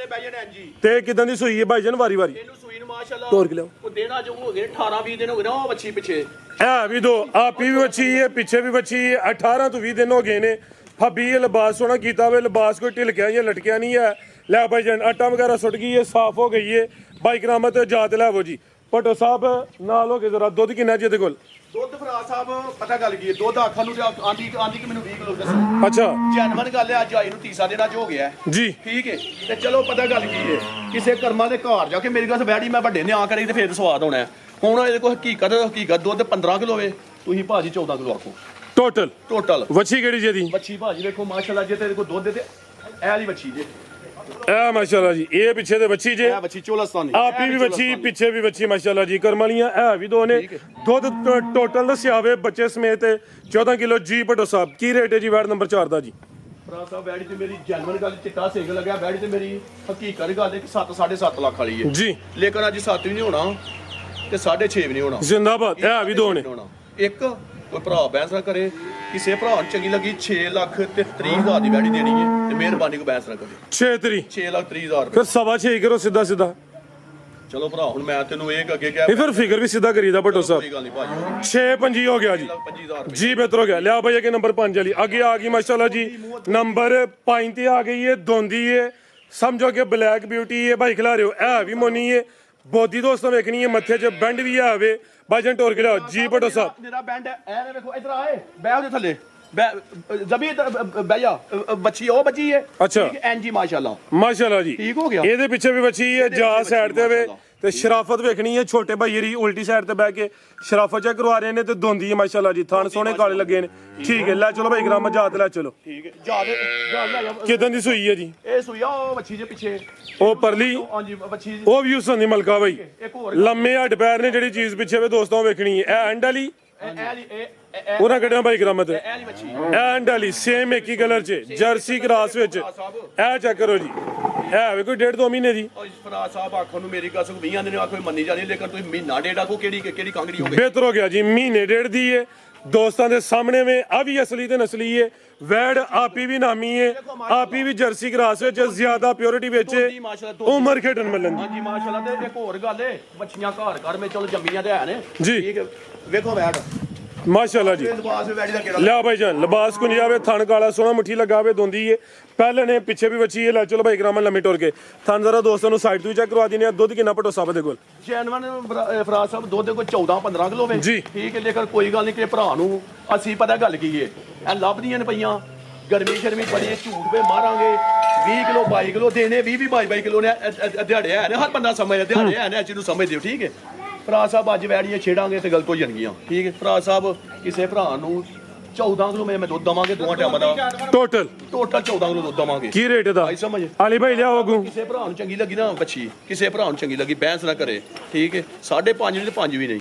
ਤੇ ਕਿਦਾਂ ਦੀ ਸੂਈ ਹੈ ਭਾਈ ਜਨ ਵਾਰੀ ਇਹਨੂੰ ਸੂਈ ਨੂੰ ਮਾਸ਼ਾਅੱਲਾ ਟੋਰ ਕੇ ਲਿਆਓ ਉਹ ਦੇਣਾ ਜੋ ਹੋ ਗਏ 18-20 ਦਿਨ ਹੋ ਗਏ ਨਾ ਉਹ ਬੱਚੀ ਪਿੱਛੇ ਇਹ ਵੀ ਦੋ ਆਪੀ ਵੀ ਬੱਚੀ ਹੈ ਪਿੱਛੇ ਵੀ ਬੱਚੀ ਹੈ 18 ਤੋਂ 20 ਦਿਨ ਹੋ ਗਏ ਨੇ ਫੱਬੀ ਇਹ ਲਿਬਾਸ ਸੋਹਣਾ ਕੀਤਾ ਵੇ ਲਿਬਾਸ ਕੋਈ ਢਿਲਕਿਆ ਜਾਂ ਲਟਕਿਆ ਨਹੀਂ ਹੈ ਲੈ ਭਾਈ ਜਨ ਆਟਾ ਵਗੈਰਾ ਸੁੱਟ ਗਈ ਹੈ ਸਾਫ਼ ਹੋ ਗਈ ਹੈ ਬਾਈ ਕਰਾਮਤ ਜਾਤ ਲੈਵੋ ਜੀ ਭੱਟੋ ਸਾਹਿਬ ਨਾਲ ਹੋ ਕੇ ਜ਼ਰਾ ਦੁੱਧ ਕਿੰਨਾ ਜੀ ਇਹਦੇ ਕੋਲ ਦੁੱਧ ਭਰਾ ਸਾਹਿਬ ਪਤਾ ਗੱਲ ਕੀ ਹੈ ਦੁੱਧ ਆਖਾਂ ਨੂੰ ਆਂਦੀ ਕਿ ਮੈਨੂੰ 20 ਕਿਲੋ ਦੱਸੋ ਅੱਛਾ ਜਨਮਨ ਗੱਲ ਹੈ ਅੱਜ ਆਈ ਨੂੰ ਤੀਸਰਾ ਦਿਨ ਅੱਜ ਹੋ ਗਿਆ ਜੀ ਠੀਕ ਹੈ ਤੇ ਚਲੋ ਪਤਾ ਗੱਲ ਕੀ ਹੈ ਕਿਸੇ ਕਰਮਾਂ ਦੇ ਘਰ ਜਾ ਕੇ ਮੇਰੀ ਗੱਲ ਬੈਠੀ ਮੈਂ ਵੱਡੇ ਨੇ ਆ ਕਰੀ ਤੇ ਫੇਰ ਸਵਾਦ ਹੋਣਾ ਹੁਣ ਇਹਦੇ ਕੋਲ ਹਕੀਕਤ ਦੁੱਧ 15 ਕਿਲੋ ਵੇ ਤੁਸੀਂ ਭਾਜੀ 14 ਕਿਲੋ ਆਖੋ ਟੋਟਲ ਵੱਛੀ ਕਿਹੜੀ ਜੀ ਦੀ ਬੱਚੀ ਭਾਜੀ ਵੇਖੋ ਮਾਸ਼ਾਅੱਲਾ ਜੇ ਤੇਰੇ ਕੋਲ ਦੁੱਧ ਤੇ ਇਹ ਵਾਲੀ ਬੱਚੀ ਜੇ ਇਹ ਮਾਸ਼ਾਅੱਲਾ ਜੀ ਇਹ ਪਿੱਛੇ ਦੇ ਬੱਚੀ ਜੇ ਇਹ ਬੱਚੀ ਚੋਲਸਤਾਨੀ ਆਪੀ ਵੀ ਬੱਚੀ ਪਿੱਛੇ ਵੀ ਬੱਚੀ ਮਾਸ਼ਾਅੱਲਾ ਜੀ ਕਰਮ ਵਾਲੀਆਂ ਇਹ ਵੀ ਦੋ ਨੇ ਦੁੱਧ ਟੋਟਲ ਦੱਸਿਆ ਹੋਵੇ ਬੱਚੇ ਸਮੇਤ 14 ਕਿਲੋ ਜੀ ਭੱਟੋ ਸਾਹਿਬ ਕੀ ਰੇਟ ਹੈ ਜੀ ਵਾਰਡ ਨੰਬਰ 4 ਦਾ ਜੀ ਭਰਾ ਸਾਹਿਬ ਬੈੜੀ ਤੇ ਮੇਰੀ ਜਨਮਨ ਗੱਲ ਚਿੱਟਾ ਸੇਕ ਲੱਗਿਆ ਬੈੜੀ ਤੇ ਮੇਰੀ ਹਕੀਕਤ ਗੱਲ ਹੈ ਕਿ 7.5 ਲੱਖ ਵਾਲੀ ਹੈ ਜੀ ਲੇਕਿਨ ਅੱਜ 7 ਵੀ ਨਹੀਂ ਹੋਣਾ ਤੇ 6.5 ਵੀ ਨਹੀਂ ਹੋਣਾ ਜ਼ਿੰਦਾਬਾਦ ਇਹ ਵੀ ਦੋ ਨੇ ਇੱਕ ਕੋਈ ਭਰਾ ਬਹਿਸ ਨਾ ਕਰੇ ਕਿਸੇ ਭਰਾ ਨੂੰ ਚੰਗੀ ਲੱਗੀ 6 ਲੱਖ ਤੇ 30,000 ਦੀ ਵੈੜੀ ਦੇਣੀ ਹੈ ਤੇ ਮਿਹਰਬਾਨੀ ਕੋ ਬਹਿਸ ਨਾ ਕਰੇ 6 ਤਰੀ 6 ਲੱਖ 30,000 ਫਿਰ 6.5 ਕਰੋ ਸਿੱਧਾ ਚਲੋ ਭਰਾ ਹੁਣ ਮੈਂ ਤੈਨੂੰ ਇਹ ਅੱਗੇ ਕਿਹਾ ਇਹ ਫਿਰ ਫਿਗਰ ਵੀ ਸਿੱਧਾ ਕਰੀਦਾ ਭੱਟੋ ਕੋਈ ਸਾਹਿਬ ਗੱਲ ਨਹੀਂ ਭਾਜੀ 6 ਪੰਜੀ ਹੋ ਗਿਆ ਜੀ 25,000 ਜੀ ਬਿਹਤਰ ਹੋ ਗਿਆ ਲਿਆ ਭਾਈ ਅੱਗੇ ਨੰਬਰ 5 ਵਾਲੀ ਅੱਗੇ ਆ ਗਈ ਮਾਸ਼ਾਅੱਲਾ ਜੀ ਨੰਬਰ 5 ਤੇ ਆ ਗਈ ਹੈ ਦੋਂਦੀ ਹੈ ਸਮਝੋ ਕਿ ਬਲੈਕ ਬਿਊਟੀ ਹੈ ਭਾਈ ਖਿਲਾ ਰਹੇ ਹੋ ਇਹ ਵੀ ਮੋਨੀ ਹੈ ਬੋਦੀ ਦੋਸਤਾਂ ਵੇਖਣੀ ਹੈ ਮੱਥੇ 'ਚ ਬੈਂਡ ਵੀ ਆਵੇ ਬਾਜਨ ਟੋਰ ਕੇ ਲਿਆਓ ਜੀ ਭੱਟੋ ਸਾਹਿਬ ਮੇਰਾ ਬੈਂਡ ਹੈ ਇਹ ਵੇਖੋ ਇਧਰ ਆਏ ਬੈ ਉਹਦੇ ਥੱਲੇ ਜ਼ਬੀ ਬਹਿ ਜਾ ਬੱਚੀ ਉਹ ਬੱਚੀ ਹੈ ਅੱਛਾ ਐਨਜੀ ਮਾਸ਼ਾਅੱਲਾ ਮਾਸ਼ਾਅੱਲਾ ਜੀ ਠੀਕ ਹੋ ਗਿਆ ਇਹਦੇ ਪਿੱਛੇ ਵੀ ਬੱਚੀ ਹੈ ਜਾ ਸਾਈਡ ਤੇ ਵੇ ਤੇ ਸ਼ਰਾਫਤ ਵੇਖਣੀ ਹੈ ਛੋਟੇ ਭਾਈ ਦੀ ਉਲਟੀ ਸਾਈਡ ਤੇ ਬਹਿ ਕੇ ਸ਼ਰਾਫਤ ਚੈੱਕ ਕਰਵਾ ਰਹੇ ਨੇ ਤੇ ਦੋਂਦੀ ਹੈ ਮਾਸ਼ਾਅੱਲਾ ਜੀ ਥਣ ਸੋਹਣੇ ਕਾਲੇ ਲੱਗੇ ਨੇ ਠੀਕ ਹੈ ਲੈ ਚਲੋ ਭਾਈ ਗ੍ਰਾਮ ਜਾਤ ਲੈ ਚਲੋ ਠੀਕ ਹੈ ਜਾ ਲੈ ਜਾ ਕਿਦਾਂ ਦੀ ਸੂਈ ਹੈ ਜੀ ਇਹ ਸੂਈਆ ਉਹ ਬੱਚੀ ਦੇ ਪਿੱਛੇ ਉਹ ਪਰਲੀ ਹਾਂਜੀ ਬੱਚੀ ਉਹ ਵੀ ਉਸਨ ਦੀ ਮਲਕਾ ਬਾਈ ਇੱਕ ਹੋਰ ਲੰਮੇ ਹੱਡ ਪੈਰ ਨੇ ਜਿਹੜੀ ਚੀਜ਼ ਪਿੱਛੇ ਵੇ ਦੋਸਤਾਂ ਵੇਖਣੀ ਹੈ ਇਹ ਐਂਡ ਵਾਲੀ ਉਹਨਾਂ ਕੱਢਣਾ ਬਾਈ ਗ੍ਰਾਮਤ ਇਹ ਵਾਲੀ ਬੱਚੀ ਐਂਡ ਵਾਲੀ ਸੇਮ ਇੱਕ ਹੀ ਕਲਰ 'ਚ ਜਰਸੀ ਕ੍ਰਾਸ ਵਿੱਚ ਇਹ ਚੈੱਕ ਕਰੋ ਜੀ ਇਹ ਵੇ ਕੋਈ 1.5-2 ਮਹੀਨੇ ਦੀ ਉਹ ਫਰਾ ਸਾਹਿਬ ਆਖੋ ਨੂੰ ਮੇਰੀ ਗੱਲ ਸੁਣ 20 ਦਿਨ ਆਖੋ ਮੰਨੀ ਜਾਣੀ ਲੇਕਿਨ ਤੁਸੀਂ ਮਹੀਨਾ ਡੇਢ ਆਖੋ ਕਿਹੜੀ ਕਾਂਗੜੀ ਹੋ ਗਈ ਬਿਹਤਰ ਹੋ ਗਿਆ ਜੀ ਮਹੀਨੇ ਡੇਢ ਦੀ ਹੈ ਦੋਸਤਾਂ ਦੇ ਸਾਹਮਣੇ ਵੇ ਆ ਵੀ ਅਸਲੀ ਤੇ ਨਸਲੀ ਹੈ ਵੈੜ ਆਪੀ ਵੀ ਨਾਮੀ ਹੈ ਆਪੀ ਵੀ ਜਰਸੀ ਕ੍ਰਾਸ ਵਿੱਚ ਜ਼ਿਆਦਾ ਪਿਓਰਿਟੀ ਵਿੱਚ ਉਮਰ ਖੇਡਣ ਮਿਲਣ ਹਾਂਜੀ ਮਾਸ਼ਾਅੱਲਾ ਤੇ ਇੱਕ ਹੋਰ ਗੱਲ ਏ ਬੱਚੀਆਂ ਘਰ ਮੇ ਚਲੋ ਜੰਮੀਆਂ ਤੇ ਹੈ ਨੇ ਜੀ ਠੀਕ ਹੈ ਵੇਖੋ ਵੈੜ ਮਾਸ਼ਾਅੱਲਾ ਜੀ ਲਿਬਾਸ ਵੈੜੀ ਦਾ ਕਿਹੜਾ ਲਿਆ ਭਾਈ ਜਾਨ ਲਿਬਾਸ ਕੋ ਨਹੀਂ ਆਵੇ ਥਣ ਕਾਲਾ ਸੋਹਣਾ ਮੁੱਠੀ ਲਗਾਵੇ ਦੋਂਦੀ ਏ ਪਹਿਲੇ ਨੇ ਪਿੱਛੇ ਵੀ ਬੱਚੀ ਹੈ ਲੈ ਚਲੋ ਭਾਈ ਗ੍ਰਾਮਨ ਲੰਮੀ ਟੁਰ ਕੇ ਥਣ ਜ਼ਰਾ ਦੋਸਤਾਂ ਨੂੰ ਸਾਈਡ ਤੋਂ ਵੀ ਚੈੱਕ ਕਰਵਾ ਦਿੰਦੇ ਆ ਦੁੱਧ ਕਿੰਨਾ ਭੱਟੋ ਸਾਹਿਬ ਦੇ ਕੋਲ ਜੈਨਵਨ ਫਰਾਜ਼ ਸਾਹਿਬ ਦੁੱਧ ਕੋਈ 14-15 ਕਿਲੋ ਵੇ ਜੀ। ਠੀਕ ਹੈ ਲੇਕਿਨ ਕੋਈ ਗੱਲ ਨਹੀਂ ਕਿ ਭਰਾ ਨੂੰ ਅਸੀਂ ਪਤਾ ਗੱਲ ਕੀ ਏ ਐ ਲੱਭਦੀਆਂ ਨੇ ਪਈਆਂ ਗਰਮੀ ਸ਼ਰਮੀ ਬੜੀ ਹੈ, ਝੂਠ ਵੇ ਮਾਰਾਂਗੇ 20 ਕਿਲੋ 22 ਕਿਲੋ ਦੇਣੇ 20-22 ਕਿਲੋ ਨੇ ਦਿਹਾੜੇ ਹੈ ਨੇ ਹਰ ਬੰਦਾ ਸਮਝਦਾ ਦਿਹਾੜੇ ਹੈ ਨੇ ਅੱਜ ਨੂੰ ਸਮਝਦੇ ਹੋ ਠੀਕ ਹੈ ਭਰਾ ਸਾਹਿਬ ਅੱਜ ਵੈੜੀਆਂ ਛੇੜਾਂਗੇ ਤੇ ਗਲਤ ਹੋ ਜਾਣਗੀਆਂ ਠੀਕ ਹੈ ਭਰਾ ਸਾਹਿਬ ਕਿਸੇ ਭਰਾ ਨੂੰ 14 ਕਿਲੋ ਮੈਂ ਦੁੱਧ ਦਵਾਂਗੇ ਦੋਵਾਂ ਟਾਈਮਾਂ ਦਾ ਟੋਟਲ 14 ਕਿਲੋ ਦੁੱਧ ਦਵਾਂਗੇ ਕੀ ਰੇਟ ਦਾ ਭਾਈ ਸਮਝ ਆਲੀ ਭਾਈ ਲਿਆਓ ਅਗੂ ਕਿਸੇ ਭਰਾ ਨੂੰ ਚੰਗੀ ਲੱਗੀ ਨਾ ਬੱਚੀ ਕਿਸੇ ਭਰਾ ਨੂੰ ਚੰਗੀ ਲੱਗੀ ਬਹਿਸ ਨਾ ਕਰੇ ਠੀਕ ਹੈ 5.5 ਨਹੀਂ ਤੇ 5 ਵੀ ਨਹੀਂ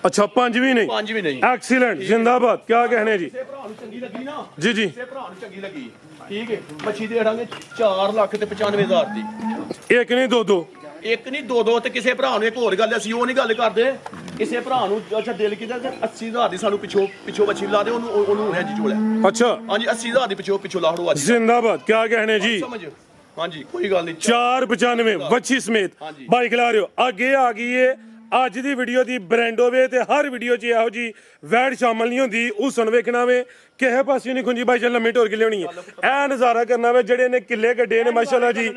अच्छा 5 भी नहीं 5 भी नहीं एक्सीलेंट जिंदाबाद क्या कहने जी ਕਿਸੇ ਭਰਾ ਨੂੰ ਚੰਗੀ ਲੱਗੀ ਨਾ जी जी ਕਿਸੇ ਭਰਾ ਨੂੰ ਚੰਗੀ ਲੱਗੀ ਠੀਕ ਹੈ ਬੱਚੀ ਦੇ ਦਾਂਗੇ 4 ਲੱਖ ਤੇ 95,000 ਦੀ एक नहीं दो दो ਇੱਕ ਨਹੀਂ ਦੋ ਤੇ ਕਿਸੇ ਭਰਾ ਨੂੰ ਇੱਕ ਹੋਰ ਗੱਲ ਅਸੀਂ ਉਹ ਨਹੀਂ ਗੱਲ ਕਰਦੇ ਕਿਸੇ ਭਰਾ ਨੂੰ ਅੱਛਾ ਦਿਲ ਕੀਤਾ ਤੇ 80,000 ਦੀ ਸਾਨੂੰ ਪਿੱਛੋਂ ਬੱਚੀ ਲਾ ਦੇ ਉਹਨੂੰ ਹੈ ਜੀ ਝੋਲਾ अच्छा ਹਾਂਜੀ 80,000 ਦੀ ਪਿੱਛੋਂ ਲਾੜੋ ਅੱਜ जिंदाबाद क्या कहने जी ਸਮਝ ਹਾਂਜੀ ਕੋਈ ਗੱਲ ਨਹੀਂ 495 वच्छी समेत हाँ जी। बाइक ला रहे हो आगे आ गई है ਅੱਜ ਦੀ ਵੀਡੀਓ ਦੀ ਬ੍ਰਾਂਡ ਹੋਵੇ ਤੇ ਹਰ ਵੀਡੀਓ 'ਚ ਇਹੋ ਜੀ ਵੈਡ ਸ਼ਾਮਲ ਨਹੀਂ ਹੁੰਦੀ। ਹੁਸਨ ਵੇਖਣਾ ਵੇ ਕਿਸੇ ਪਾਸੇ ਨਹੀਂ ਖੁੰਜੀ ਬਾਈ ਜੀ ਲੰਮੀ ਢੋਰ ਕੇ ਲਿਆਉਣੀ ਹੈ। ਇਹ ਨਜ਼ਾਰਾ ਕਰਨਾ ਵੇ ਜਿਹੜੇ ਨੇ ਕਿੱਲੇ ਗੱਡੇ ਨੇ ਮਾਸ਼ਾਅੱਲਾ ਜੀ।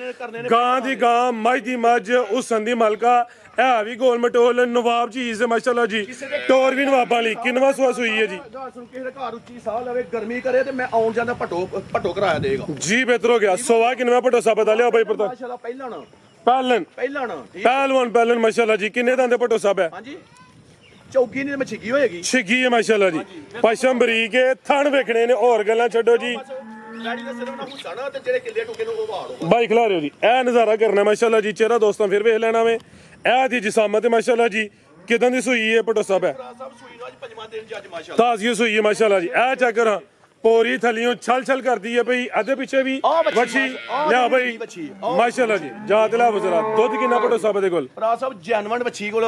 ਗਾਂ ਦੀ ਗਾਂ, ਮੱਝ ਦੀ ਮੱਝ, ਹੁਸਨ ਦੀ ਮਲਕਾ, ਇਹ ਵੀ ਗੋਲ ਮਟੋਲ ਨਵਾਬ ਚੀਜ਼ ਮਾਸ਼ਾਅੱਲਾ ਜੀ। ਟੋਰ ਵੀ ਨਵਾਬਾਂ ਲਈ ਕਿੰਨਵਾਂ ਸੂਆ ਸੂਈ ਹੈ ਜੀ। ਕਿਸੇ ਦੇ ਘਰ ਉੱਚੀ ਸਾਹ ਲਵੇ ਗਰਮੀ ਕਰੇ ਤੇ ਮੈਂ ਆਉਣ ਜਾਂਦਾ ਭਟੋ ਕਰਾਇਆ ਦੇਗਾ ਜੀ ਬਿਹਤਰ ਹੋ ਗਿਆ। ਸੋਵਾ ਕਿੰਨਵਾਂ ਭਟੋ ਸਾਹਿਬ ਬਤਾ ਲਿਆ ਬਾਈ ਪ੍ਰਤਾਪ। ਮਾਸ਼ਾਅੱਲਾ ਪਹਿਲਣ ਪਹਿਲਵਾਨ ਮਾਸ਼ਾਅੱਲਾ ਜੀ। ਕਿੰਨੇ ਦੰਦੇ ਭਟੋ ਸਾਹਿਬ ਹੈ? ਹਾਂਜੀ ਚੌਗੀ ਨਹੀਂ ਮੈਂ ਛਿੱਗੀ ਹੋਏਗੀ। ਛਿੱਗੀ ਹੈ ਮਾਸ਼ਾਅੱਲਾ ਜੀ। ਪਸ਼ਮ ਬਰੀਕ ਹੈ, ਥਣ ਵੇਖਣੇ ਨੇ, ਹੋਰ ਗੱਲਾਂ ਛੱਡੋ ਜੀ। ਗਾੜੀ ਦਾ ਸਿਰਫ ਨਾ ਹੁਸਾਣਾ ਤੇ ਜਿਹੜੇ ਕਿੱਲੇ ਟੁਕੇ ਨੂੰ ਉਹ ਵਾੜੋ ਬਾਈ ਖਿਲਾ ਰਿਓ ਜੀ। ਇਹ ਨਜ਼ਾਰਾ ਕਰਨਾ ਮਾਸ਼ਾਅੱਲਾ ਜੀ। ਚਿਹਰਾ ਦੋਸਤਾਂ ਫਿਰ ਵੇਖ ਲੈਣਾ ਵੇ। ਇਹ ਦੀ ਜਿਸਾਮਤ ਹੈ ਮਾਸ਼ਾਅੱਲਾ ਜੀ। ਕਿਦਾਂ ਦੀ ਸੂਈ ਹੈ ਭਟੋ ਸਾਹਿਬ ਹੈ? ਸਾਹਿਬ ਸੂਈ ਨੂੰ ਅੱਜ ਪੰਜਵਾਂ ਦਿਨ ਜੱਜ ਮਾਸ਼ਾਅੱਲਾ ਤਾਜ਼ੀ ਸੂਈ ਹੈ ਮਾਸ਼ਾਅੱਲਾ ਜੀ। ਇਹ ਚੱਕਰ ਪੋਰੀ ਥਲੀਓਂ ਛਲ ਆਦੀ ਹੈ ਭਈ। ਇਹਦੇ ਪਿੱਛੇ ਵੀ ਵੱਛੀ ਲਿਆ ਬਈ ਮਾਸ਼ਾਅੱਲਾ ਜੀ। ਜਾ ਤੇ ਲਾ ਬਜ਼ਰਾ। ਦੁੱਧ ਕਿੰਨਾ ਭਟੋ ਸਾਹਿਬ ਦੇ ਕੋਲ? ਭਰਾ ਸਾਹਿਬ ਜੈਨਵਨ ਬੱਚੀ ਕੋਲ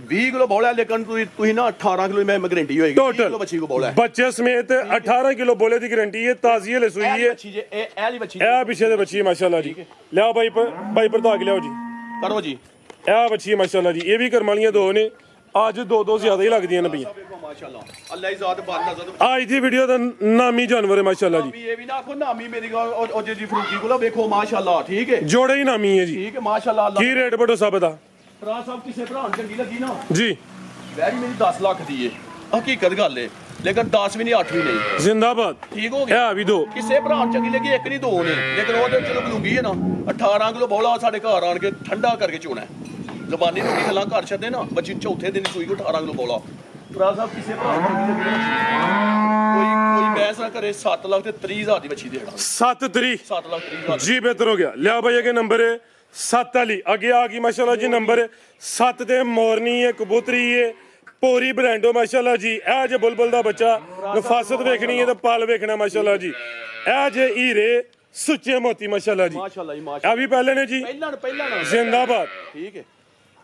20 ਕਿਲੋ ਬੋਲਾ ਲੇਕਿਨ ਤੁਸੀਂ ਨਾ 18 ਕਿਲੋ ਮੈਂ ਗਰੰਟੀ ਹੋਏਗੀ। ਟੋਟਲ ਬੱਚੀ ਕੋ ਬੋਲਾ ਬੱਚੇ ਸਮੇਤ 18 ਕਿਲੋ ਬੋਲੇ ਦੀ ਗਾਰੰਟੀ ਹੈ। ਤਾਜ਼ੀ ਹਲੇ ਸੂਈ ਹੈ। ਬੱਚੀ ਜੇ ਇਹ ਵਾਲੀ ਬੱਚੀ ਇਹ ਪਿੱਛੇ ਦੇ ਬੱਚੀ ਮਾਸ਼ਾਅੱਲਾ ਜੀ। ਲਿਆ ਬਾਈ ਪ੍ਰਧਾਕ ਲਿਆਓ ਜੀ। ਕਰੋ ਜੀ। ਇਹ ਬੱਚੀ ਮਾਸ਼ਾਅੱਲਾ ਜੀ। ਇਹ ਵੀ ਕਰਮ ਵਾਲੀਆਂ ਦੋ ਨੇ। ਅੱਜ ਦੋ ਜ਼ਿਆਦਾ ਹੀ ਲੱਗਦੀਆਂ ਨੇ ਭਈਆ। ਮਾਸ਼ਾਅੱਲਾ ਅੱਲਾਹ ਹੀ ਜ਼ਾਤ ਬਾਤ ਨਜ਼ਰ। ਅੱਜ ਦੀ ਵੀਡੀਓ ਦਾ ਨਾਮੀ ਜਾਨਵਰ ਹੈ ਮਾਸ਼ਾਅੱਲਾ ਜੀ। ਇਹ ਵੀ ਨਾ ਆਖੋ ਨਾਮੀ ਮੇਰੀ ਗੱਲ ਉਹ ਜੀ ਫਰੂਕੀ ਕੋਲ ਵੇਖੋ ਮਾਸ਼ਾਅੱਲਾ ਠੀਕ ਹੈ। ਜੋੜੇ ਹੀ ਨਾਮੀ ਹੈ ਜੀ। ਠੀਕ ਹੈ ਮਾਸ਼ਾਅੱਲਾ। ਕੀ ਰੇਟ ਭਟੋ ਸਾਹਿਬ ਦਾ? ਭਰਾ ਸਾਹਿਬ ਕਿਸੇ ਭਰਾ ਨੂੰ ਚੰਗੀ ਲੱਗੀ ਨਾ ਜੀ ਵੈਰੀ ਮੇਰੀ 10 ਲੱਖ ਦੀ ਏ ਹਕੀਕਤ ਗੱਲ ਏ ਲੇਕਿਨ 10 ਵੀ ਨਹੀਂ 8 ਵੀ ਨਹੀਂ। ਜ਼ਿੰਦਾਬਾਦ। ਠੀਕ ਹੋ ਗਿਆ। ਇਹ ਵੀ ਦੋ ਕਿਸੇ ਭਰਾ ਨੂੰ ਚੰਗੀ ਲੱਗੀ ਇੱਕ ਨਹੀਂ ਦੋ ਨੇ ਲੇਕਿਨ ਉਹਦੇ ਚਲੋ ਬਲੂੰਗੀ ਹੈ ਨਾ 18 ਕਿਲੋ ਬੋਲਾ ਸਾਡੇ ਘਰ ਆਣ ਕੇ ਠੰਡਾ ਕਰਕੇ ਚੋਣਾ ਜ਼ਬਾਨੀ ਨੂੰ ਕੀ ਗੱਲਾਂ ਘਰ ਛੱਡੇ ਨਾ ਬੱਚੀ ਚੌਥੇ ਦਿਨ ਸੂਈ ਕੋ 18 ਕਿਲੋ ਬੋਲਾ। ਭਰਾ ਸਾਹਿਬ ਕਿਸੇ ਭਰਾ ਨੂੰ ਚੰਗੀ ਲੱਗੀ ਕੋਈ ਬੈਸ ਨਾ ਕਰੇ 7 ਲੱਖ ਤੇ 30 ਹਜ਼ਾਰ ਦੀ ਬੱਚੀ ਦੇ ਦੇਣਾ। 7 ਤਰੀ 7 ਲੱਖ 30 ਹਜ਼ਾਰ ਜੀ ਬਿਹਤਰ ਹੋ ਗਿਆ। ਲਿਆ ਭਾਈ ਅਗੇ ਨੰਬਰ 7 ਵਾਲੀ ਅੱਗੇ ਆ ਗਈ ਮਾਸ਼ਾਅੱਲਾ ਜੀ। ਨੰਬਰ 7 ਤੇ ਮੋਰਨੀ ਹੈ, ਕਬੂਤਰੀ ਹੈ, ਪੋਰੀ ਬ੍ਰਾਂਡੋ ਮਾਸ਼ਾਅੱਲਾ ਜੀ। ਇਹ ਜੇ ਬੁਲਬੁਲ ਦਾ ਬੱਚਾ ਨਫਾਸਤ ਵੇਖਣੀ ਹੈ ਤੇ ਪਲ ਵੇਖਣਾ ਮਾਸ਼ਾਅੱਲਾ ਜੀ। ਇਹ ਜੇ ਹੀਰੇ ਸੁੱਚੇ ਮੋਤੀ ਮਾਸ਼ਾਅੱਲਾ ਜੀ। ਮਾਸ਼ਾਅੱਲਾ ਜੀ ਮਾਸ਼ਾਅੱਲਾ। ਆ ਵੀ ਪਹਿਲੇ ਨੇ ਜੀ। ਪਹਿਲਾਂ ਜ਼ਿੰਦਾਬਾਦ। ਠੀਕ ਹੈ।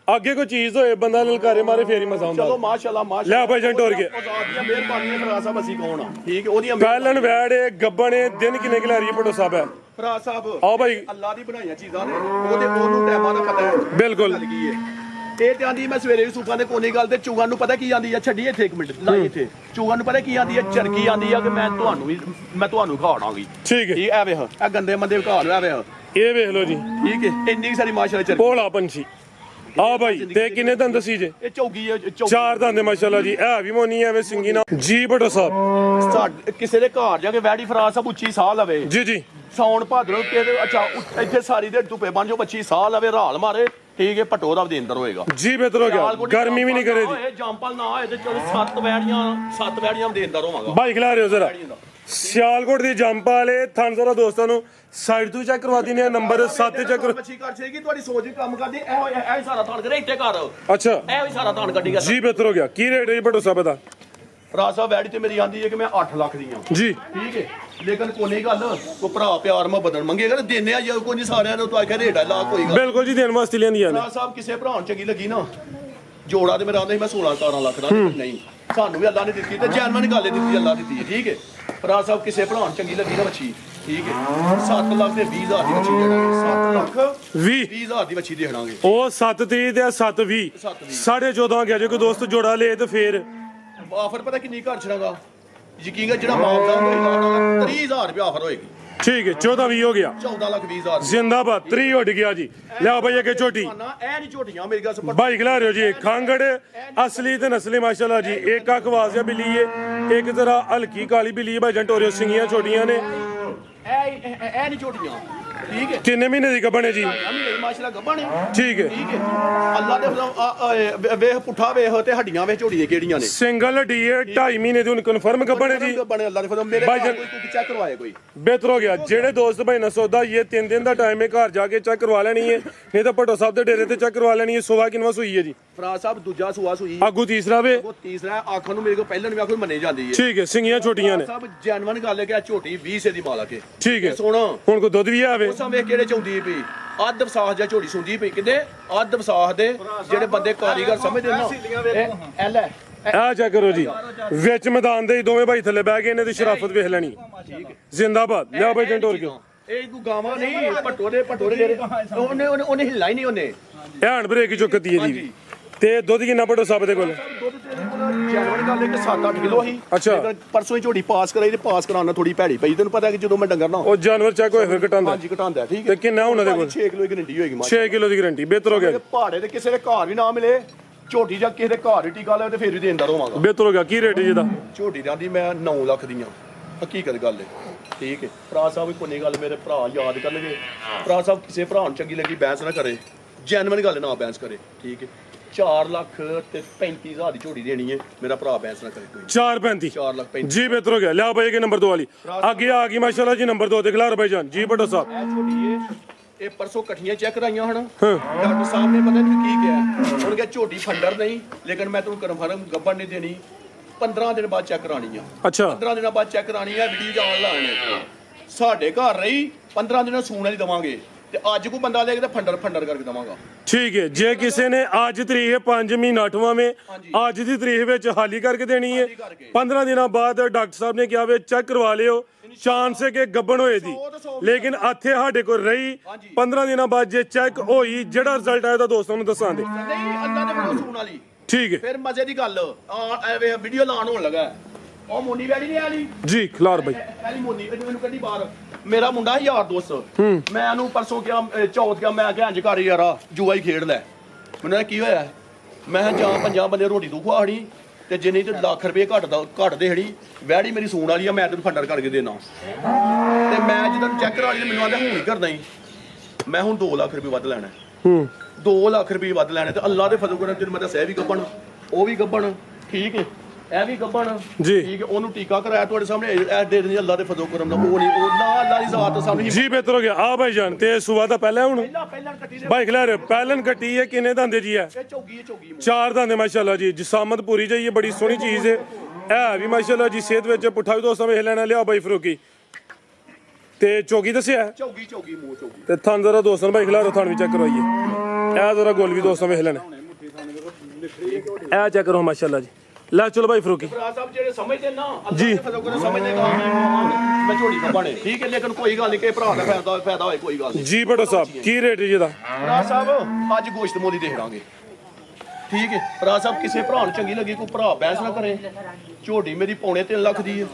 ਅੱਗੇ ਕੋਈ ਚੀਜ਼ ਹੋਏ ਬੰਦਾ ਲਲਕਾਰੇ ਮਾਰੇ ਫੇਰ ਹੀ ਮਜ਼ਾ ਆਉਂਦਾ। ਚਲੋ ਮਾਸ਼ਾਅੱਲਾ ਮਾਸ਼ਾਅੱਲਾ। ਲੈ ਭਾਈ ਜੰਟ ਹੋਰ ਕੇ ਆਜ਼ਾਦੀਆਂ ਮਿਹਰਬਾਨੀਆਂ ਭਰਾ ਸਾਹਿਬ ਅਸੀਂ ਕੌਣ ਆ ਠੀਕ ਹੈ ਉਹਦੀਆਂ ਪਹਿਲਨ ਵੈੜੇ ਗੱਬਣੇ ਦਿਨ ਕਿੰਨੇ ਖਿਲਾਰੀ ਭਟੋ ਸਾਹਿਬ ਹੈ? ਭਰਾ ਸਾਹਿਬ ਆਓ ਭਾਈ। ਅੱਲਾ ਦੀ ਬਣਾਈਆਂ ਚੀਜ਼ਾਂ ਨੇ ਉਹਨੂੰ ਟਾਈਮਾਂ ਦਾ ਪਤਾ ਹੈ। ਬਿਲਕੁਲ। ਕੀ ਹੈ ਇਹ ਤੇ ਆਂਦੀ ਮੈਂ ਸਵੇਰੇ ਵੀ ਸੂਫਾਂ ਦੇ ਕੋਨੇ ਗੱਲ ਤੇ ਚੂਗਾਂ ਨੂੰ ਪਤਾ ਕੀ ਆਂਦੀ ਆ ਛੱਡੀ ਇੱਥੇ ਇੱਕ ਮਿੰਟ ਲਾਈ ਇੱਥੇ ਚੂਗਾਂ ਨੂੰ ਪਤਾ ਕੀ ਆਂਦੀ ਆ ਚਰਕੀ ਆਂਦੀ ਆ ਕਿ ਮੈਂ ਤੁਹਾਨੂੰ ਖਾੜਾਂਗੀ। ਠੀਕ ਹੈ। ਇਹ ਵੇਖ ਇਹ ਗੰਦੇ ਮੰਦੇ ਘਾੜ ਵੇ ਇਹ ਵੇਖ ਲਓ ਜੀ। ਠੀਕ ਹੈ ਇੰਨੀ ਸਾਰੀ ਮਾਸ਼ਾਅੱਲਾ ਚਰਕੀ ਭੋਲਾ ਪੰਛੀ। ਆ ਭਾਈ ਤੇ ਕਿੰਨੇ ਦੰਦ ਸੀ ਜੇ? ਇਹ ਚੌਗੀ ਹੈ 4 ਦੰਦ ਮਾਸ਼ਾਅੱਲਾ ਜੀ। ਇਹ ਵੀ ਮੋਨੀ ਐਵੇਂ ਸਿੰਗੀ ਨਾ ਜੀ ਭਟੋ ਸਾਹਿਬ। ਕਿਸੇ ਦੇ ਘਰ ਜਾ ਕੇ ਵੈੜੀ ਫਰਾਸ ਸਭ ਉੱਚੀ ਸਾਹ ਲਵੇ ਜੀ ਜੀ। ਸੌਣ ਭਾਦਰੋਂ ਕਿਤੇ ਅੱਛਾ ਇੱਥੇ ਸਾਰੀ ਦੇ ਧੁੱਪੇ ਬਣ ਜੋ ਬੱਚੀ ਸਾਹ ਲਵੇ ਰਾਲ ਮਾਰੇ ਠੀਕ ਹੈ ਭਟੋ ਦਾ ਦੇ ਅੰਦਰ ਹੋਏਗਾ ਜੀ ਬਿਹਤਰ ਹੋ ਗਿਆ। ਗਰਮੀ ਵੀ ਨਹੀਂ ਕਰੇ ਜੀ। ਜੰਪਲ ਨਾ ਹੋਏ ਤੇ ਚਲੋ 7 ਵੈੜੀਆਂ ਦੇ ਅੰਦਰ ਹੋਵਾਂਗਾ। ਬਾਈ ਖਿਲਾ ਰਹੇ ਹੋ ਜ਼ਰਾ। ਸਿਆਲਕੋਟ ਦੀ ਜੰਪਾ ਵਾਲੇ ਥਣ ਜ਼ਰਾ ਦੋਸਤਾਂ ਨੂੰ ਸਾਈਡ ਤੋਂ ਚੈੱਕ ਕਰਵਾ ਦਿੰਦੇ ਆ। ਨੰਬਰ 7 ਚੈੱਕ ਕਰੋ। ਬੱਚੀ ਕਰ ਛੇਗੀ ਤੁਹਾਡੀ ਸੋਚ ਵੀ ਕੰਮ ਕਰਦੀ ਇਹ ਸਾਰਾ ਥਾਣ ਕਰੇ ਇੱਥੇ ਕਰ ਅੱਛਾ ਇਹ ਵੀ ਸਾਰਾ ਥਾਣ ਕੱਢੀ ਕਰ ਜੀ ਬਿਹਤਰ ਹੋ ਗਿਆ। ਕੀ ਰੇਟ ਹੈ ਜੀ ਭਟੋ ਸਾਹਿਬ ਦਾ? ਰਾਜ ਸਾਹਿਬ ਵੈੜੀ ਤੇ ਮੇਰੀ ਆਂਦੀ ਹੈ ਕਿ ਮੈਂ 8 ਲੱਖ ਦੀ ਆ ਜੀ। ਠੀਕ ਹੈ ਲੇਕਿਨ ਕੋਨੇ ਗੱਲ ਕੋ ਭਰਾ ਪਿਆਰ ਮੁਹੱਬਤ ਮੰਗੇਗਾ ਨਾ ਦੇਨੇ ਆ ਜੇ ਕੋਈ ਨਹੀਂ ਸਾਰਿਆਂ ਨੂੰ ਤੂੰ ਆਖਿਆ ਰੇਟ ਆ ਲਾ ਕੋਈ ਗੱਲ ਬਿਲਕੁਲ ਜੀ। ਦੇਣ ਵਾਸਤੇ ਲਿਆਂਦੀਆਂ ਨੇ। ਰਾਜ ਸਾਹਿਬ ਕਿਸੇ ਭਰਾ ਨੂੰ ਚੰਗੀ ਲੱਗੀ ਨਾ ਜੋੜਾ ਤੇ ਮੇਰਾ ਆਂਦਾ ਸੀ ਮੈਂ 16-17 ਲੱਖ ਦਾ ਨਹੀਂ ਸਾਨੂੰ ਵੀ ਅੱਲਾ ਨੇ ਦਿੱਤੀ ਤੇ ਜਾਨਮਾਨ ਗੱਲ ਦਿੱਤੀ ਅੱਲਾ ਦਿੱਤੀ ਹੈ ਠੀਕ ਹੈ। ਰਾਜ ਸਾਹਿਬ ਕਿਸੇ ਭਰਾ ਨੂੰ ਚੰਗੀ ਲੱਗੀ ਨਾ ਬੱਚੀ ਠੀਕ ਹੈ 7 ਲੱਖ ਤੇ 20 ਹਜ਼ਾਰ ਦੀ ਬੱਚੀ ਦੇਣਾਂਗੇ। 7 ਲੱਖ 20 ਹਜ਼ਾਰ ਦੀ ਬੱਚੀ ਦੇਣਾਂਗੇ। ਉਹ 7 30 ਤੇ 7 20 14.5 ਗਿਆ ਜੇ ਕੋਈ ਦੋਸਤ ਜੋੜਾ ਲੇ ਤੇ ਫੇਰ ਆਫਰ ਪਤਾ ਕਿੰਨੀ ਘਰ ਛੜਾਗਾ ਯਕੀਨ ਹੈ ਜਿਹੜਾ ਮਾਮਲਾ ਹੋਏਗਾ 30000 ਰੁਪਏ ਆਫਰ ਹੋਏਗੀ। ਠੀਕ ਹੈ 14 20 ਹੋ ਗਿਆ। 14 ਲੱਖ 20 ਹਜ਼ਾਰ ਜ਼ਿੰਦਾਬਾਦ 30 ਉੱਡ ਗਿਆ ਜੀ। ਲਿਆ ਭਾਈ ਅੱਗੇ ਝੋਟੀ ਇਹ ਨਹੀਂ ਝੋਟੀਆਂ ਮੇਰੀ ਗੱਲ ਸੁਣ ਬਾਈ ਖਿਲਾ ਰਹੇ ਹੋ ਜੀ। ਖਾਂਗੜ ਅਸਲੀ ਤੇ ਨਸਲੀ ਮਾਸ਼ਾਅੱਲਾ ਜੀ। ਇੱਕ ਅੱਖ ਵਾਜ਼ਿਆ ਬਿੱਲੀ ਹੈ, ਇੱਕ ਤਰ੍ਹਾਂ ਹਲਕੀ ਕਾਲੀ ਬਿੱਲੀ ਹੈ। ਭਾਈ ਜੰਟੋਰੀਓ ਸਿੰਘੀਆਂ ਛੋਟੀਆਂ ਨੇ। ਇਹ ਨਹੀਂ ਝੋਟੀਆਂ ਠੀਕ ਹੈ। ਕਿੰਨੇ ਮਹੀਨੇ ਦੀ ਗੱਭਣ ਹੈ ਜੀ? ਮਾਸ਼ਾਅੱਲਾ ਗੱਭਣ ਹੈ ਠੀਕ ਹੈ। ਠੀਕ ਹੈ ਅੱਲਾ ਦੇ ਵੇਖ ਪੁੱਠਾ ਵੇਖ ਤੇ ਹੱਡੀਆਂ ਵੇਖ ਝੋਟੀਆਂ ਕਿਹੜੀਆਂ ਨੇ। ਸਿੰਗਲ ਹੱਡੀ ਹੈ 2.5 ਮਹੀਨੇ ਦੀ ਹੁਣ ਕਨਫਰਮ ਗੱਭਣ ਹੈ ਜੀ। ਗੱਭਣ ਅੱਲਾ ਦੇ ਫਜ਼ਲ ਮੇਰੇ ਭਾਈ ਕੋਈ ਚੈੱਕ ਕਰਵਾਏ ਕੋਈ ਬਿਹਤਰ ਹੋ ਗਿਆ। ਜਿਹੜੇ ਦੋਸਤ ਭਾਈ ਨਾ ਸੌਦਾ ਇਹ 3 ਦਿਨ ਦਾ ਟਾਈਮ ਹੈ ਘਰ ਜਾ ਕੇ ਚੈੱਕ ਕਰਵਾ ਲੈਣੀ ਹੈ ਨਹੀਂ ਤਾਂ ਭਟੋ ਸਾਹਿਬ ਦੇ ਡੇਰੇ ਤੇ ਚੈੱਕ ਕਰਵਾ ਲੈਣੀ ਹੈ। ਸੋਵਾ ਕਿੰਨਵਾਂ ਸੂਈ ਹੈ ਜੀ? ਫਰਾਜ਼ ਸਾਹਿਬ ਦੂਜਾ ਸੂਆ ਸੂਈ ਆਗੂ ਤੀਸਰਾ ਵੇ ਉਹ ਤੀਸਰਾ ਆਖਣ ਨੂੰ ਮੇਰੇ ਕੋਲ ਪਹਿਲਾਂ ਵੀ ਆਖੋ ਮੰਨੇ ਜਾਂਦੀ ਹੈ। ਠੀਕ ਹੈ। ਸਿੰਗੀਆਂ ਛੋਟੀਆਂ ਨੇ। ਸਾਹਿਬ ਜੈਨਵਨ ਗੱਲ ਹੈ ਕਿ ਆ ਝੋਟੀ 20 ਦੀ ਮਾਲਕ ਹੈ। ਠੀਕ ਹੈ। ਸੁਣ ਹੁਣ ਕੋਈ ਦੁੱਧ ਵੀ ਆਵੇ ਉਸ ਸਮੇਂ ਕਿਹੜੇ ਚੌਂਦੀ ਪਈ ਅੱਧ ਵਸਾਖ ਜਾਂ ਝੋਟੀ ਸੁੰਦੀ ਪਈ ਕਿਤੇ ਅੱਧ ਵਸਾਖ ਦੇ ਜਿਹੜੇ ਬੰਦੇ ਕਾਰੀਗਰ ਸਮਝਦੇ ਨਾ ਇਹ ਲੈ ਆ ਚੈੱਕ ਕਰੋ ਜੀ। ਵਿੱਚ ਮੈਦਾਨ ਦੇ ਹੀ ਦੋਵੇਂ ਭਾਈ ਥੱਲੇ ਬਹਿ ਗਏ। ਇਹਨੇ ਦੀ ਸ਼ਰਾਫਤ ਵੇਖ ਲੈਣੀ। ਜ਼ਿੰਦਾਬਾਦ। ਲਿਆ ਭਾਈ ਜੰਟੋਰ ਕਿਉਂ ਇਹ ਕੋ ਗਾਵਾਂ ਨਹੀਂ ਭਟੋ ਦੇ ਜਿਹੜੇ ਉਹਨੇ ਹਿੱਲਾ ਹੀ ਨਹੀਂ ਉਹਨੇ ਹੈਂਡ ਬ੍ਰੇਕ ਚੁੱਕਦੀ ਹੈ ਜੀ। ਤੇ ਦੁੱਧ ਕਿੰਨਾ ਭੱਟੋ ਸਾਹਿਬ ਦੇ ਕੋਲ? ਦੁੱਧ ਤੇਰੇ ਕੋਲ ਜੈਨੂਅਨ ਗੱਲ ਹੈ ਕਿ 7-8 ਕਿਲੋ ਸੀ। ਅੱਛਾ। ਲੇਕਿਨ ਪਰਸੋਂ ਹੀ ਝੋਟੀ ਪਾਸ ਕਰਾਈ ਤੇ ਪਾਸ ਕਰਾਉਣਾ ਥੋੜੀ ਭੈੜੀ ਪਈ। ਤੈਨੂੰ ਪਤਾ ਕਿ ਜਦੋਂ ਮੈਂ ਡੰਗਰ ਨਾ ਉਹ ਜਾਨਵਰ ਚੈੱਕ ਹੋਏ ਫਿਰ ਘਟਾਉਂਦਾ? ਹਾਂਜੀ ਘਟਾਉਂਦਾ। ਠੀਕ ਤੇ ਹੈ। ਕਿੰਨਾ ਉਹਨਾਂ ਦੇ ਕੋਲ? 6 ਕਿਲੋ ਦੀ ਗਰੰਟੀ ਹੋਏਗੀ। 6 ਕਿਲੋ ਦੀ ਗਾਰੰਟੀ। ਬਿਹਤਰ ਹੋ ਗਿਆ, ਪਹਾੜੇ ਤੇ ਕਿਸੇ ਦੇ ਘਰ ਵੀ ਨਾ ਮਿਲੇ ਝੋਟੀ, ਜਾਂ ਕਿਸੇ ਦੇ ਘਰ ਹੀ ਟੀਕਾ ਲਾਵੇ ਤੇ ਫਿਰ ਵੀ ਦੇਂਦਾ ਰਹਾਂਗਾ। ਬਿਹਤਰ ਹੋ ਗਿਆ। ਕੀ ਰੇਟ ਜਿਹਦਾ? ਝੋਟੀ ਦਾ ਦੀ ਮੈਂ 9 ਲੱਖ ਦੀਆਂ ਹਕੀਕਤ ਗੱਲ ਹੈ। ਠੀਕ ਹੈ ਭਰਾ ਸਾਹਿਬ, ਵੀ ਕੋਈ ਗੱਲ ਮੇਰੇ ਭਰਾ ਯਾਦ ਕਰਨਗੇ। ਭਰਾ ਸਾਹਿਬ ਕਿਸੇ ਭਰਾ ਨੂੰ ਚੰਗੀ ਲੱਗੀ ਬਹਿਸ ਨਾ ਕਰੇ, ਜੈਨੂਅਨ ਗੱਲ ਨਾ ਬਹਿਸ ਕਰੇ। ਠੀਕ ਹੈ 4 ਲੱਖ ਤੇ 35,000 ਦੀ ਝੋਟੀ ਦੇਣੀ ਹੈ, ਮੇਰਾ ਭਰਾ ਬਹਿਸ ਨਾ ਕਰੇ ਕੋਈ। 4.35? 4 ਲੱਖ 35 ਜੀ ਬਿਹਤਰ ਹੋ ਗਿਆ। ਲਿਆ ਭਾਈ ਕੇ ਨੰਬਰ 2 ਵਾਲੀ ਅੱਗੇ ਆ ਗਈ ਮਾਸ਼ਾਅੱਲਾ ਜੀ। ਨੰਬਰ 2 ਤੇ ਖਿਲਾਰ ਭਾਈ ਜਾਨ ਜੀ ਭੱਟੋ ਸਾਹਿਬ। ਇਹ ਝੋਟੀ ਇਹ ਪਰਸੋਂ ਇਕੱਠੀਆਂ ਚੈੱਕ ਕਰਾਈਆਂ ਹਨ। ਡਾਕਟਰ ਸਾਹਿਬ ਨੇ ਪਤਾ ਨਹੀਂ ਕੀ ਕਿਹਾ, ਹੁਣ ਕਿ ਝੋਟੀ ਫੰਡਰ ਨਹੀਂ, ਲੇਕਿਨ ਮੈਂ ਤੁਹਾਨੂੰ ਕਨਫਰਮ ਗੱਬੜ ਨਹੀਂ ਦੇਣੀ। 15 ਦਿਨ ਬਾਅਦ ਚੈੱਕ ਕਰਾਣੀ ਆ। ਅੱਛਾ। 15 ਦਿਨਾਂ ਬਾਅਦ ਚੈੱਕ ਕਰਾਣੀ ਆ। ਵੀਡੀਓ ਆਨਲਾਈਨ ਸਾਡੇ ਘਰ ਰਹੀ 15 ਦਿਨਾਂ ਸੂਣ ਵਾਲੀ ਦਵਾਂਗੇ, ਤੇ ਅੱਜ ਕੋਈ ਬੰਦਾ ਲੈ ਕੇ ਫੰਡਰ ਕਰਕੇ ਦਵਾਂਗਾ। ਠੀਕ ਹੈ। ਜੇ ਕਿਸੇ ਨੇ ਅੱਜ ਤਰੀਕ 5 ਮਹੀਨਾ 8ਵਾਂ ਅੱਜ ਦੀ ਤਰੀਕ ਵਿੱਚ ਹਾਲੀ ਕਰਕੇ ਦੇਣੀ ਹੈ, 15 ਦਿਨਾਂ ਬਾਅਦ ਡਾਕਟਰ ਸਾਹਿਬ ਨੇ ਕਿਹਾ ਵੇ ਚੈੱਕ ਕਰਵਾ ਲਿਓ, ਚਾਂਸ ਹੈ ਕਿ ਗੱਬਣ ਹੋਏ ਦੀ। ਲੇਕਿਨ ਇੱਥੇ ਸਾਡੇ ਕੋਲ ਰਹੀ 15 ਦਿਨਾਂ ਬਾਅਦ ਜੇ ਚੈੱਕ ਹੋਈ, ਜਿਹੜਾ ਰਿਜ਼ਲਟ ਆਇਆ ਤਾਂ ਦੋਸਤਾਂ ਨੂੰ ਦੱਸਾਂਗੇ। ਨਹੀਂ ਅੱਲਾ ਦੇ ਫਿਰ ਸੂਣ ਵਾਲੀ। ਠੀਕ ਹੈ। ਫਿਰ ਮਜ਼ੇ ਦੀ ਗੱਲ ਆ ਵੀਡੀਓ ਲਾਣ ਹੋਣ ਲੱਗਾ। ਉਹ ਮੋਨੀ ਵੈਲੀ ਨਹੀਂ ਆਲੀ ਜੀ ਖਿਲਾਰ ਭਾਈ। ਪਹਿਲੀ ਮੋਨੀ ਮੈਨੂੰ ਕੱਢੀ ਬਾਹਰ। ਮੇਰਾ ਮੁੰਡਾ ਯਾਰ ਦੋਸਤ, ਮੈਂ ਇਹਨੂੰ ਪਰਸੋਂ ਕਿਹਾ ਚੌਥ ਕਿਹਾ, ਮੈਂ ਕਿਹਾ ਇੰਜ ਕਰ ਯਾਰਾ ਜੂਆ ਹੀ ਖੇਡ ਲੈ। ਮੈਨੂੰ ਕੀ ਹੋਇਆ, ਮੈਂ ਜਾਂ 50 ਬੰਦੇ ਰੋਟੀ ਤੂੰ ਖਵਾਣੀ ਤੇ ਜੇ ਨਹੀਂ ਤੇ ਲੱਖ ਰੁਪਏ ਘੱਟ ਦੇ ਹੜੀ ਵੈੜੀ ਮੇਰੀ ਸੂਣ ਵਾਲੀ ਆ, ਮੈਂ ਤੈਨੂੰ ਫੰਡਰ ਕਰਕੇ ਦੇਣਾ। ਤੇ ਮੈਂ ਜਦੋਂ ਚੈੱਕ ਕਰਾ ਲਈ ਮੈਨੂੰ ਆਂਦਾ ਹੁਣ ਹੀ ਕਰਦਾ ਹੀ। ਮੈਂ ਹੁਣ 2 ਲੱਖ ਰੁਪਏ ਵੱਧ ਲੈਣਾ। 2 ਲੱਖ ਰੁਪਏ ਵੱਧ ਲੈਣੇ ਤੇ ਅੱਲਾ ਦੇ ਫਜ਼ਲ ਕਰਨ ਤੈਨੂੰ ਮੈਂ ਦੱਸਿਆ ਵੀ ਗੱਬਣ, ਉਹ ਵੀ ਗੱਬਣ। ਠੀਕ ਹੈ ਇਹ ਵੀ ਗੱਬਣ ਜੀ। ਠੀਕ ਹੈ ਉਹਨੂੰ ਟੀਕਾ ਕਰਾਇਆ ਤੁਹਾਡੇ ਸਾਹਮਣੇ ਇਹ ਦੇ ਦਿੰਦੀ ਅੱਲਾ ਦੇ ਫਜ਼ਲ ਕਰਮ ਦਾ। ਉਹ ਨਹੀਂ ਉਹ ਨਾ ਅੱਲਾ ਦੀ ਜ਼ਾਤ ਸਾਹਮਣੇ ਜੀ ਬਿਹਤਰ ਹੋ ਗਿਆ। ਆ ਭਾਈ ਜਾਨ ਤੇ ਸੁਬਾ ਦਾ ਪਹਿਲਾਂ ਹੁਣ ਪਹਿਲਾਂ ਕੱਟੀ ਦੇ ਭਾਈ ਖਿਲਾਰ ਪਹਿਲਨ ਕੱਟੀ ਹੈ। ਕਿੰਨੇ ਦੰਦੇ ਜੀ ਹੈ? ਇਹ ਚੌਗੀ 4 ਦੰਦੇ ਮਾਸ਼ਾਅੱਲਾ ਜੀ। ਜਿਸਾਮਤ ਪੂਰੀ ਜਾਈਏ, ਬੜੀ ਸੋਹਣੀ ਚੀਜ਼ ਹੈ। ਇਹ ਵੀ ਮਾਸ਼ਾਅੱਲਾ ਜੀ ਸਿਹਤ ਵਿੱਚ ਪੁੱਠਾ ਵੀ ਦੋਸਤਾਂ ਵੇਖ ਲੈਣਾ। ਲਿਆ ਭਾਈ ਫਰੂਕੀ ਤੇ ਚੌਗੀ ਦੱਸਿਆ ਚੌਗੀ ਮੂੰਹ ਚੌਗੀ ਤੇ ਥਣ ਜ਼ਰਾ ਦੋਸਤਾਂ ਨੂੰ ਭਾਈ ਖਿਲਾਰੋ, ਥਣ ਵੀ ਚੈੱਕ ਕਰਵਾਈਏ। ਇਹ ਜ਼ਰਾ ਗੋਲ ਵੀ ਦੋਸਤਾਂ ਵੇਖ ਲੈਣਾ। ਇਹ ਚੈੱਕ ਕਰੋ ਮਾਸ਼ਾਅੱਲਾ ਜੀ। ਲੈ ਚਲੋ ਭਾਈ ਫਰੂਕੀ। ਭਰਾ ਸਾਹਿਬ ਜਿਹੜੇ ਸਮਝਦੇ ਨਾ ਜੀ। ਅੱਲਾ ਦੇ ਫਜ਼ਲ ਕਰਮ ਸਮਝਦੇ ਮੈਂ ਝੋਲੀ ਗੱਬਣੇ। ਠੀਕ ਹੈ ਲੇਕਿਨ ਕੋਈ ਗੱਲ ਨਹੀਂ ਕਿ ਭਰਾ ਦਾ ਫਾਇਦਾ ਹੋਏ, ਕੋਈ ਗੱਲ ਨਹੀਂ। ਜੀ ਭੱਟੋ ਸਾਹਿਬ ਕੀ ਰੇਟ ਹੈ ਜਿਹਦਾ? ਭਰਾ ਸਾਹਿਬ ਅੱਜ ਗੋਸ਼ਤ ਮੋਲੀ ਦੇਖ ਲਾਂਗੇ। ਠੀਕ ਹੈ ਭਰਾ ਸਾਹਿਬ ਕਿਸੇ ਭਰਾ ਨੂੰ ਚੰਗੀ ਲੱਗੀ ਕੋਈ ਭਰਾ ਬਹਿਸ ਨਾ ਕਰੇ। ਝੋਟੀ ਮੇਰੀ ਪੌਣੇ 3 ਲੱਖ ਦੀ ਹੈ।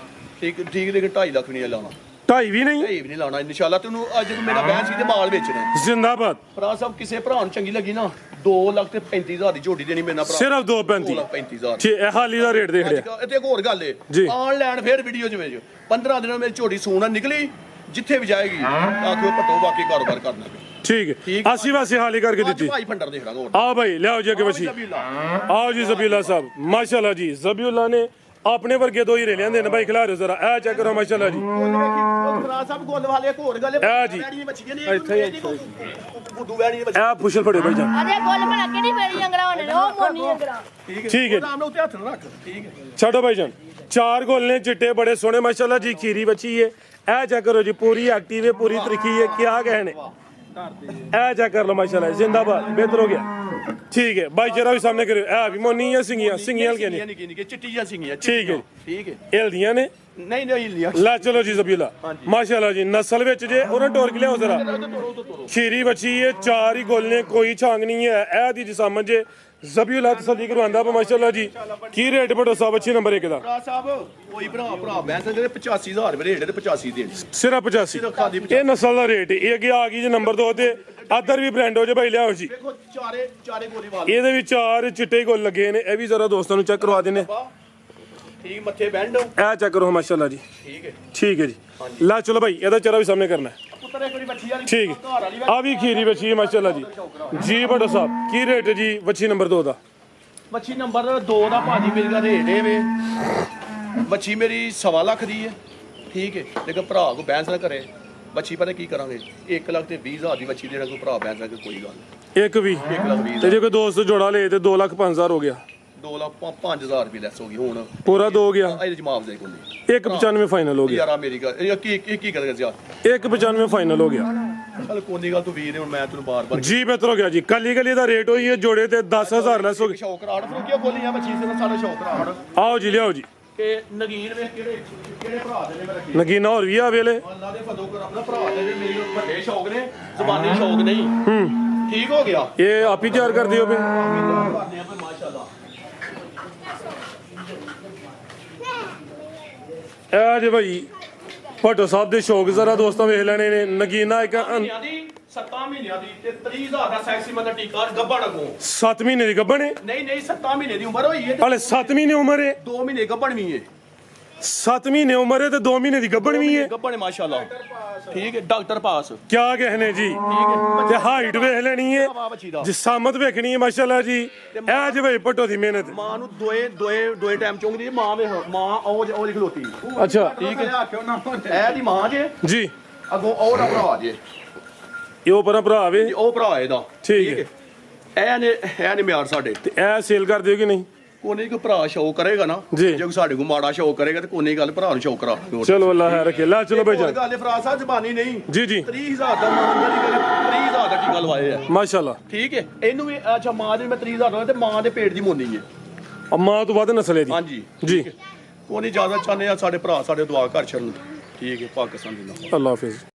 ਠੀਕ ਲੇਕਿਨ 2.5 ਲੱਖ ਨਹੀਂ ਲਾਉਣਾ। 2.5 ਵੀ ਨਹੀਂ? 2.5 ਵੀ ਨਹੀਂ ਲਾਉਣਾ ਇਨਸ਼ਾਅੱਲਾ। ਤੈਨੂੰ ਅੱਜ ਮੇਰਾ ਬਹਿਸ ਹੀ ਤੇ ਮਾਲ ਵੇਚਣਾ। ਜ਼ਿੰਦਾਬਾਦ। ਭਰਾ ਸਾਹਿਬ ਕਿਸੇ ਭਰਾ ਨੂੰ ਚੰਗੀ ਲੱਗੀ ਨਾ 2 ਲੱਖ ਤੇ 35,000 ਦੀ ਝੋਟੀ ਦੇਣੀ ਮੇਰੇ ਨਾਲ ਭਰਾ। ਸਿਰਫ 2.35? 2,35,000 ਠੀਕ ਇਹ ਹਾਲੀ ਦਾ ਰੇਟ ਦੇਖ ਲਿਆ। ਤੇ ਇੱਕ ਹੋਰ ਗੱਲ ਜੀ। ਏ ਆਨਲਾਈਨ ਫੇਰ ਵੀਡੀਓ ਚ ਵਿੱਚ 15 ਦਿਨਾਂ ਮੇਰੀ ਝੋਟੀ ਸੂਣਾ ਨਿਕਲੀ, ਜਿੱਥੇ ਵੀ ਜਾਏਗੀ ਆਖਿਓ ਭੱਟੋ ਬਾਕੀ ਕਾਰੋਬਾਰ ਕਰਨਾ। ਠੀਕ ਹੈ। ਅਸੀਂ ਵਾਸੀ ਹਾਲੀ ਕਰਕੇ ਅੱਜ ਦਿੱਤੀ। ਭਾਈ ਫੰਡਰ ਦੇਖ ਲਾਂਗਾ। ਆ ਭਾਈ ਲਿਆਓ ਜੀ ਅੱਗੇ ਵਸੀ। ਆਓ ਜੀ ਜ਼ਬੀਉल्ला ਸਾਹਿਬ ਮਾਸ਼ਾਅੱਲਾ ਜੀ। ਜ਼ਬੀਉल्ला ਨੇ ਆਪਣੇ ਵਰਗੇ 2 ਹੀਰੇ ਲਿਆਂਦੇ ਨੇ ਭਾਈ ਖਿਲਾਰਿਓ ਜ਼ਰਾ। ਇਹ ਚੈੱਕ ਕਰੋ ਮਾਸ਼ਾਅੱਲਾ ਜੀ। ਭਰਾ ਸਾਹਿਬ ਗੋਲ ਵਾਲੇ ਇੱਕ ਹੋਰ ਗੱਲ ਇਹ ਜੀ। ਇਹ ਪੁਸ਼ਲ ਫੜਿਓ ਭਾਈ ਜਾਨ। ਅਰੇ ਗੋਲ ਬਣਾ ਕੇ ਨਹੀਂ ਫੇਰੀ ਅੰਗੜਾ ਹੋਣੇ ਉਹ ਮੋਨੀ ਅੰਗੜਾ। ਠੀਕ ਹੈ ਨਾਮ ਨਾਲ ਉੱਤੇ ਹੱਥ ਨਾ ਰੱਖ। ਠੀਕ ਹੈ ਛੱਡੋ ਭਾਈ ਜਾਨ। 4 ਗੋਲ ਨੇ ਚਿੱਟੇ ਬੜੇ ਸੋਹਣੇ ਮਾਸ਼ਾਅੱਲਾ ਜੀ। ਖੀਰੀ ਬੱਚੀ ਹੈ। ਇਹ ਚੈੱਕ ਕਰੋ ਜੀ ਪੂਰੀ ਐਕਟਿਵ ਹੈ, ਪੂਰੀ ਤਰੀਕੀ ਹੈ। ਕਿਆ ਕਹਿਣੇ ਇਹ ਚੈੱਕ ਕਰ ਲਓ ਮਾਸ਼ਾਅੱਲਾ ਜ਼ਿੰਦਾਬਾਦ। ਬਿਹਤਰ ਹੋ ਗਿਆ। ਠੀਕ ਹੈ ਭਾਈ ਜਰਾ ਵੀ ਸਾਹਮਣੇ ਕਰਿਓ। ਇਹ ਵੀ ਮੋਨੀ ਹੈ ਸਿੰਗੀਆਂ ਹਲਕੀਆਂ ਨੇ। ਨਿੱਕੀ ਚਿੱਟੀਆਂ ਸਿੰਗੀਆਂ। ਠੀਕ ਹੈ ਠੀਕ ਹੈ ਹਿਲਦੀਆਂ ਨੇ ਨਹੀਂ ਲਿਆ। ਲੈ ਚਲੋ ਜੀ ਜ਼ਬੀਉल्ला ਮਾਸ਼ਾਅੱਲਾ ਜੀ। ਨਸਲ ਵਿੱਚ ਜੇ ਉਹਨਾਂ ਟੋਰ ਕੇ ਲਿਆਓ ਜ਼ਰਾ। ਖੀਰੀ ਬੱਚੀ ਹੈ। 4 ਹੀ ਗੋਲ ਨੇ, ਕੋਈ ਛਾਂਗ ਨਹੀਂ ਹੈ। ਇਹ ਦੀ ਜਿਸਾਮਤ ਜੇ ਜ਼ਬੀਉल्ला ਤਸੱਲੀ ਕਰਵਾਉਂਦਾ ਪਾ ਮਾਸ਼ਾਅੱਲਾ ਜੀ। ਕੀ ਰੇਟ ਭੱਟੋ ਸਾਹਿਬ ਅੱਛੀ ਨੰਬਰ 1 ਦਾ? ਭਰਾ ਸਾਹਿਬ ਕੋਈ ਭਰਾ ਬੈਂਸ ਦੇ 85,000 ਰੁਪਏ ਰੇਟ ਤੇ 85 ਦੇਣੀ। ਸਿਰਫ 85? ਇਹ ਨਸਲ ਦਾ ਰੇਟ। ਇਹ ਅੱਗੇ ਆ ਗਈ ਜੀ ਨੰਬਰ 2 ਤੇ ਅਦਰ ਵੀ ਬ੍ਰਾਂਡ ਹੋ ਜੇ ਭਾਈ ਲਿਆਓ ਜੀ। ਦੇਖੋ ਚਾਰੇ ਗੋਲੀ ਵਾਲ ਇਹਦੇ ਵਿੱਚ 4 ਚਿੱਟੇ ਗੋਲ ਲੱਗੇ ਨੇ। ਇਹ ਵੀ ਜ਼ਰਾ ਦੋਸਤਾਂ ਨੂੰ ਚੈੱਕ ਕਰਵਾ ਦਿੰਨੇ। ਠੀਕ ਮੱਥੇ ਬੈਂਡ। ਇਹ ਚੈੱਕ ਕਰੋ ਮਾਸ਼ਾਅੱਲਾ ਜੀ। ਠੀਕ ਹੈ ਜੀ। ਲੈ ਚਲੋ ਭਾਈ ਇਹਦਾ ਚਿਹਰਾ ਵੀ ਸਾਹਮਣੇ ਕਰਨਾ ਹੈ। ਪੁੱਤਰ ਇੱਕ ਵਾਰੀ ਬੱਚੀ ਵਾਲੀ ਠੀਕ ਆ ਵੀ ਖੀਰੀ ਬੱਚੀ ਹੈ ਮਾਸ਼ਾਅੱਲਾ ਜੀ। ਜੀ ਭੱਟੋ ਸਾਹਿਬ ਕੀ ਰੇਟ ਹੈ ਜੀ ਬੱਚੀ ਨੰਬਰ 2 ਦਾ? ਬੱਚੀ ਨੰਬਰ 2 ਦਾ ਭਾਜੀ ਮੇਰੀ ਦਾ ਰੇਟ ਹੈ ਵੇ। ਬੱਚੀ ਮੇਰੀ 1.25 ਲੱਖ ਦੀ ਹੈ। ਠੀਕ ਹੈ ਲੇਕਿਨ ਭਰਾ ਕੋ ਬੈਂਸ ਨਾ ਕਰੇ। ਬੱਚੀ ਪਤਾ ਕੀ ਕਰਾਂਗੇ 1 ਲੱਖ ਤੇ 20,000 ਦੀ ਬੱਚੀ ਦੇਣਾ ਕੋਈ ਭਰਾ ਬੈਂਸ ਨਾ ਕਰੇ ਕੋਈ ਗੱਲ ਨਹੀਂ। 1 ਵੀ 1 ਲੱਖ 20 ਤੇ ਜੇ ਕੋਈ ਦੋਸਤ ਜੋੜਾ ਲੇ ਤੇ 2 ਲੱਖ 5,000 ਹੋ ਗਿਆ। 2 ਲੱਖ 5,000 ਰੁਪਏ ਲੈਸ ਹੋ ਗਈ ਹੁਣ ਪੂਰਾ 2 ਗਿਆ। ਇਹਦੇ ਜਵਾਬ ਦੇ ਕੋਲ 1.95 ਫਾਈਨਲ ਹੋ ਗਿਆ। ਯਾਰ ਮੇਰੀ ਗੱਲ ਇਹ ਕੀ ਕਰ ਗਿਆ 1.95 ਫਾਈਨਲ ਹੋ ਗਿਆ। ਚਲ ਕੋਈ ਗੱਲ ਤੂੰ ਵੀਰ ਨੇ ਹੁਣ ਮੈਂ ਤੈਨੂੰ ਬਾਰ-ਬਾਰ ਜੀ ਬਿਹਤਰ ਹੋ ਗਿਆ ਜੀ। ਕੱਲੀ ਦਾ ਰੇਟ ਹੋਈ ਹੈ ਜੋੜੇ ਤੇ 10,000 ਲੈਸ ਹੋ ਗਿਆ। ਸ਼ੌਕ ਰਾੜ ਫਰੂਕੀਆਂ ਗੋਲੀਆਂ ਬੱਚੀ ਸੀ ਸਾਡਾ ਸ਼ੌਕ ਰਾੜ। ਆਓ ਜੀ ਲਿਆਓ ਜੀ। ਤੇ ਨਗੀਨ ਵੇਖ ਕਿਹੜੇ ਭਰਾ ਦੇ ਨੇ ਮੇਰੇ ਕੀ ਨਗੀਨਾ ਹੋਰ ਵੀ ਆ ਵੇਲੇ। ਅੱਲਾ ਦੇ ਫਜ਼ਲ ਕਰਮ ਦਾ ਭਰਾ ਦੇ ਮੇਰੇ ਵੱਡੇ ਸ਼ੌਕ ਨੇ ਜ਼ਬਾਨੀ ਸ਼ੌਕ ਨਹੀਂ। ਠੀਕ ਹੋ ਗਿਆ ਇਹ ਆਪ ਹੀ ਤਿਆਰ ਕਰਦੇ ਹੋ ਬਈ ਮਾਸ਼ਾਅੱਲਾ ਇਹ ਜੇ ਭਾਈ ਭੱਟੋ ਸਾਹਿਬ ਦੇ ਸ਼ੌਕ ਜ਼ਰਾ ਦੋਸਤਾਂ ਵੇਖ ਲੈਣੇ ਨੇ ਨਗੀਨਾ ਇੱਕ 7 ਮਹੀਨਿਆਂ ਦੀ ਤੇ 30,000 ਦਾ ਸੈਕਸੀ ਮਤਲਬ ਟੀਕਾ ਗੱਬੜ ਕੋ 7 ਮਹੀਨੇ ਦੀ ਗੱਭਣ ਹੈ ਨਹੀਂ 7 ਮਹੀਨੇ ਦੀ ਉਮਰ ਹੋਈ ਹੈ ਹਲੇ 7 ਮਹੀਨੇ ਉਮਰ ਹੈ 2 ਮਹੀਨੇ ਗੱਬੜ ਵੀ ਹੈ 7 ਮਹੀਨੇ ਉਮਰ ਹੈ ਤੇ 2 ਮਹੀਨੇ ਦੀ ਗੱਭਣ ਵੀ ਹੈ ਗੱਬੜ ਮਾਸ਼ਾਅੱਲਾ ਠੀਕ ਹੈ ਡਾਕਟਰ ਪਾਸ ਕਿਆ ਕਹਿਨੇ ਜੀ ਠੀਕ ਹੈ ਤੇ ਹਾਈਟ ਵੇਖ ਲੈਣੀ ਹੈ ਵਾਹ ਬੱਚੀ ਦਾ ਜਿਸਾਮਤ ਵੇਖਣੀ ਹੈ ਮਾਸ਼ਾਅੱਲਾ ਜੀ ਇਹ ਜੇ ਭਾਈ ਭੱਟੋ ਦੀ ਮਿਹਨਤ ਮਾਂ ਨੂੰ ਦੋਏ ਟਾਈਮ ਚੁੰਗਦੀ ਹੈ ਮਾਂ ਉਹ ਦੀ ਖਲੋਤੀ ਅੱਛਾ ਠੀਕ ਹੈ ਇਹ ਦੀ ਮਾਂ ਜੇ ਜੀ ਅੱਗੋਂ ਉਹਦਾ ਭਰਾ ਜੇ ਇਹ ਉਹ ਪਰਾਂ ਭਰਾ ਵੇ ਉਹ ਭਰਾ ਇਹਦਾ ਠੀਕ ਹੈ ਇਹ ਨੇ ਮਿਆਰ ਸਾਡੇ ਤੇ ਇਹ ਸੇਲ ਕਰ ਦਿਓ ਕਿ ਨਹੀਂ ਕੋਨੇ ਕੋ ਭਰਾ ਸ਼ੌਕ ਕਰੇਗਾ ਨਾ ਜੀ। ਜੇ ਸਾਡੇ ਕੋ ਮਾੜਾ ਸ਼ੌਕ ਕਰੇਗਾ ਤੇ ਕੋਨੇ ਗੱਲ ਭਰਾ ਨੂੰ ਸ਼ੌਕ ਕਰਾ ਦਿਓ। ਚਲੋ ਅੱਲਾ ਹੈ ਰੱਖੇ ਲੈ ਚਲੋ ਭਾਈ ਹੋਰ ਜਾਨ ਗੱਲ ਫਰਾਜ਼ ਸਾਹਿਬ ਜ਼ਬਾਨੀ ਨਹੀਂ ਜੀ ਜੀ 30,000 ਦਾ ਮਾਂ ਦੀ ਗੱਲ 30,000 ਦਾ ਟੀਕਾ ਲਵਾਏ ਆ ਮਾਸ਼ਾਅੱਲਾ ਠੀਕ ਹੈ ਇਹਨੂੰ ਵੀ ਅੱਛਾ ਮਾਂ ਦੇ ਮੈਂ 30,000 ਦਾ ਤੇ ਮਾਂ ਦੇ ਪੇਟ ਦੀ ਮੋਨੀ ਹੈ ਮਾਂ ਤੋਂ ਵੱਧ ਨਸਲ ਹੈ ਦੀ ਹਾਂਜੀ ਜੀ ਕੋਈ ਨਹੀਂ ਜ਼ਿਆਦਾ ਚਾਹੁੰਦੇ ਆ ਸਾਡੇ ਭਰਾ ਸਾਡੇ ਦੁਆ ਘਰ ਛੱਡਣ ਠੀਕ ਹੈ ਪਾਕਿਸਤਾਨ ਦੇ ਨਾਲ ਅੱਲਾ ਹਾਫਿਜ਼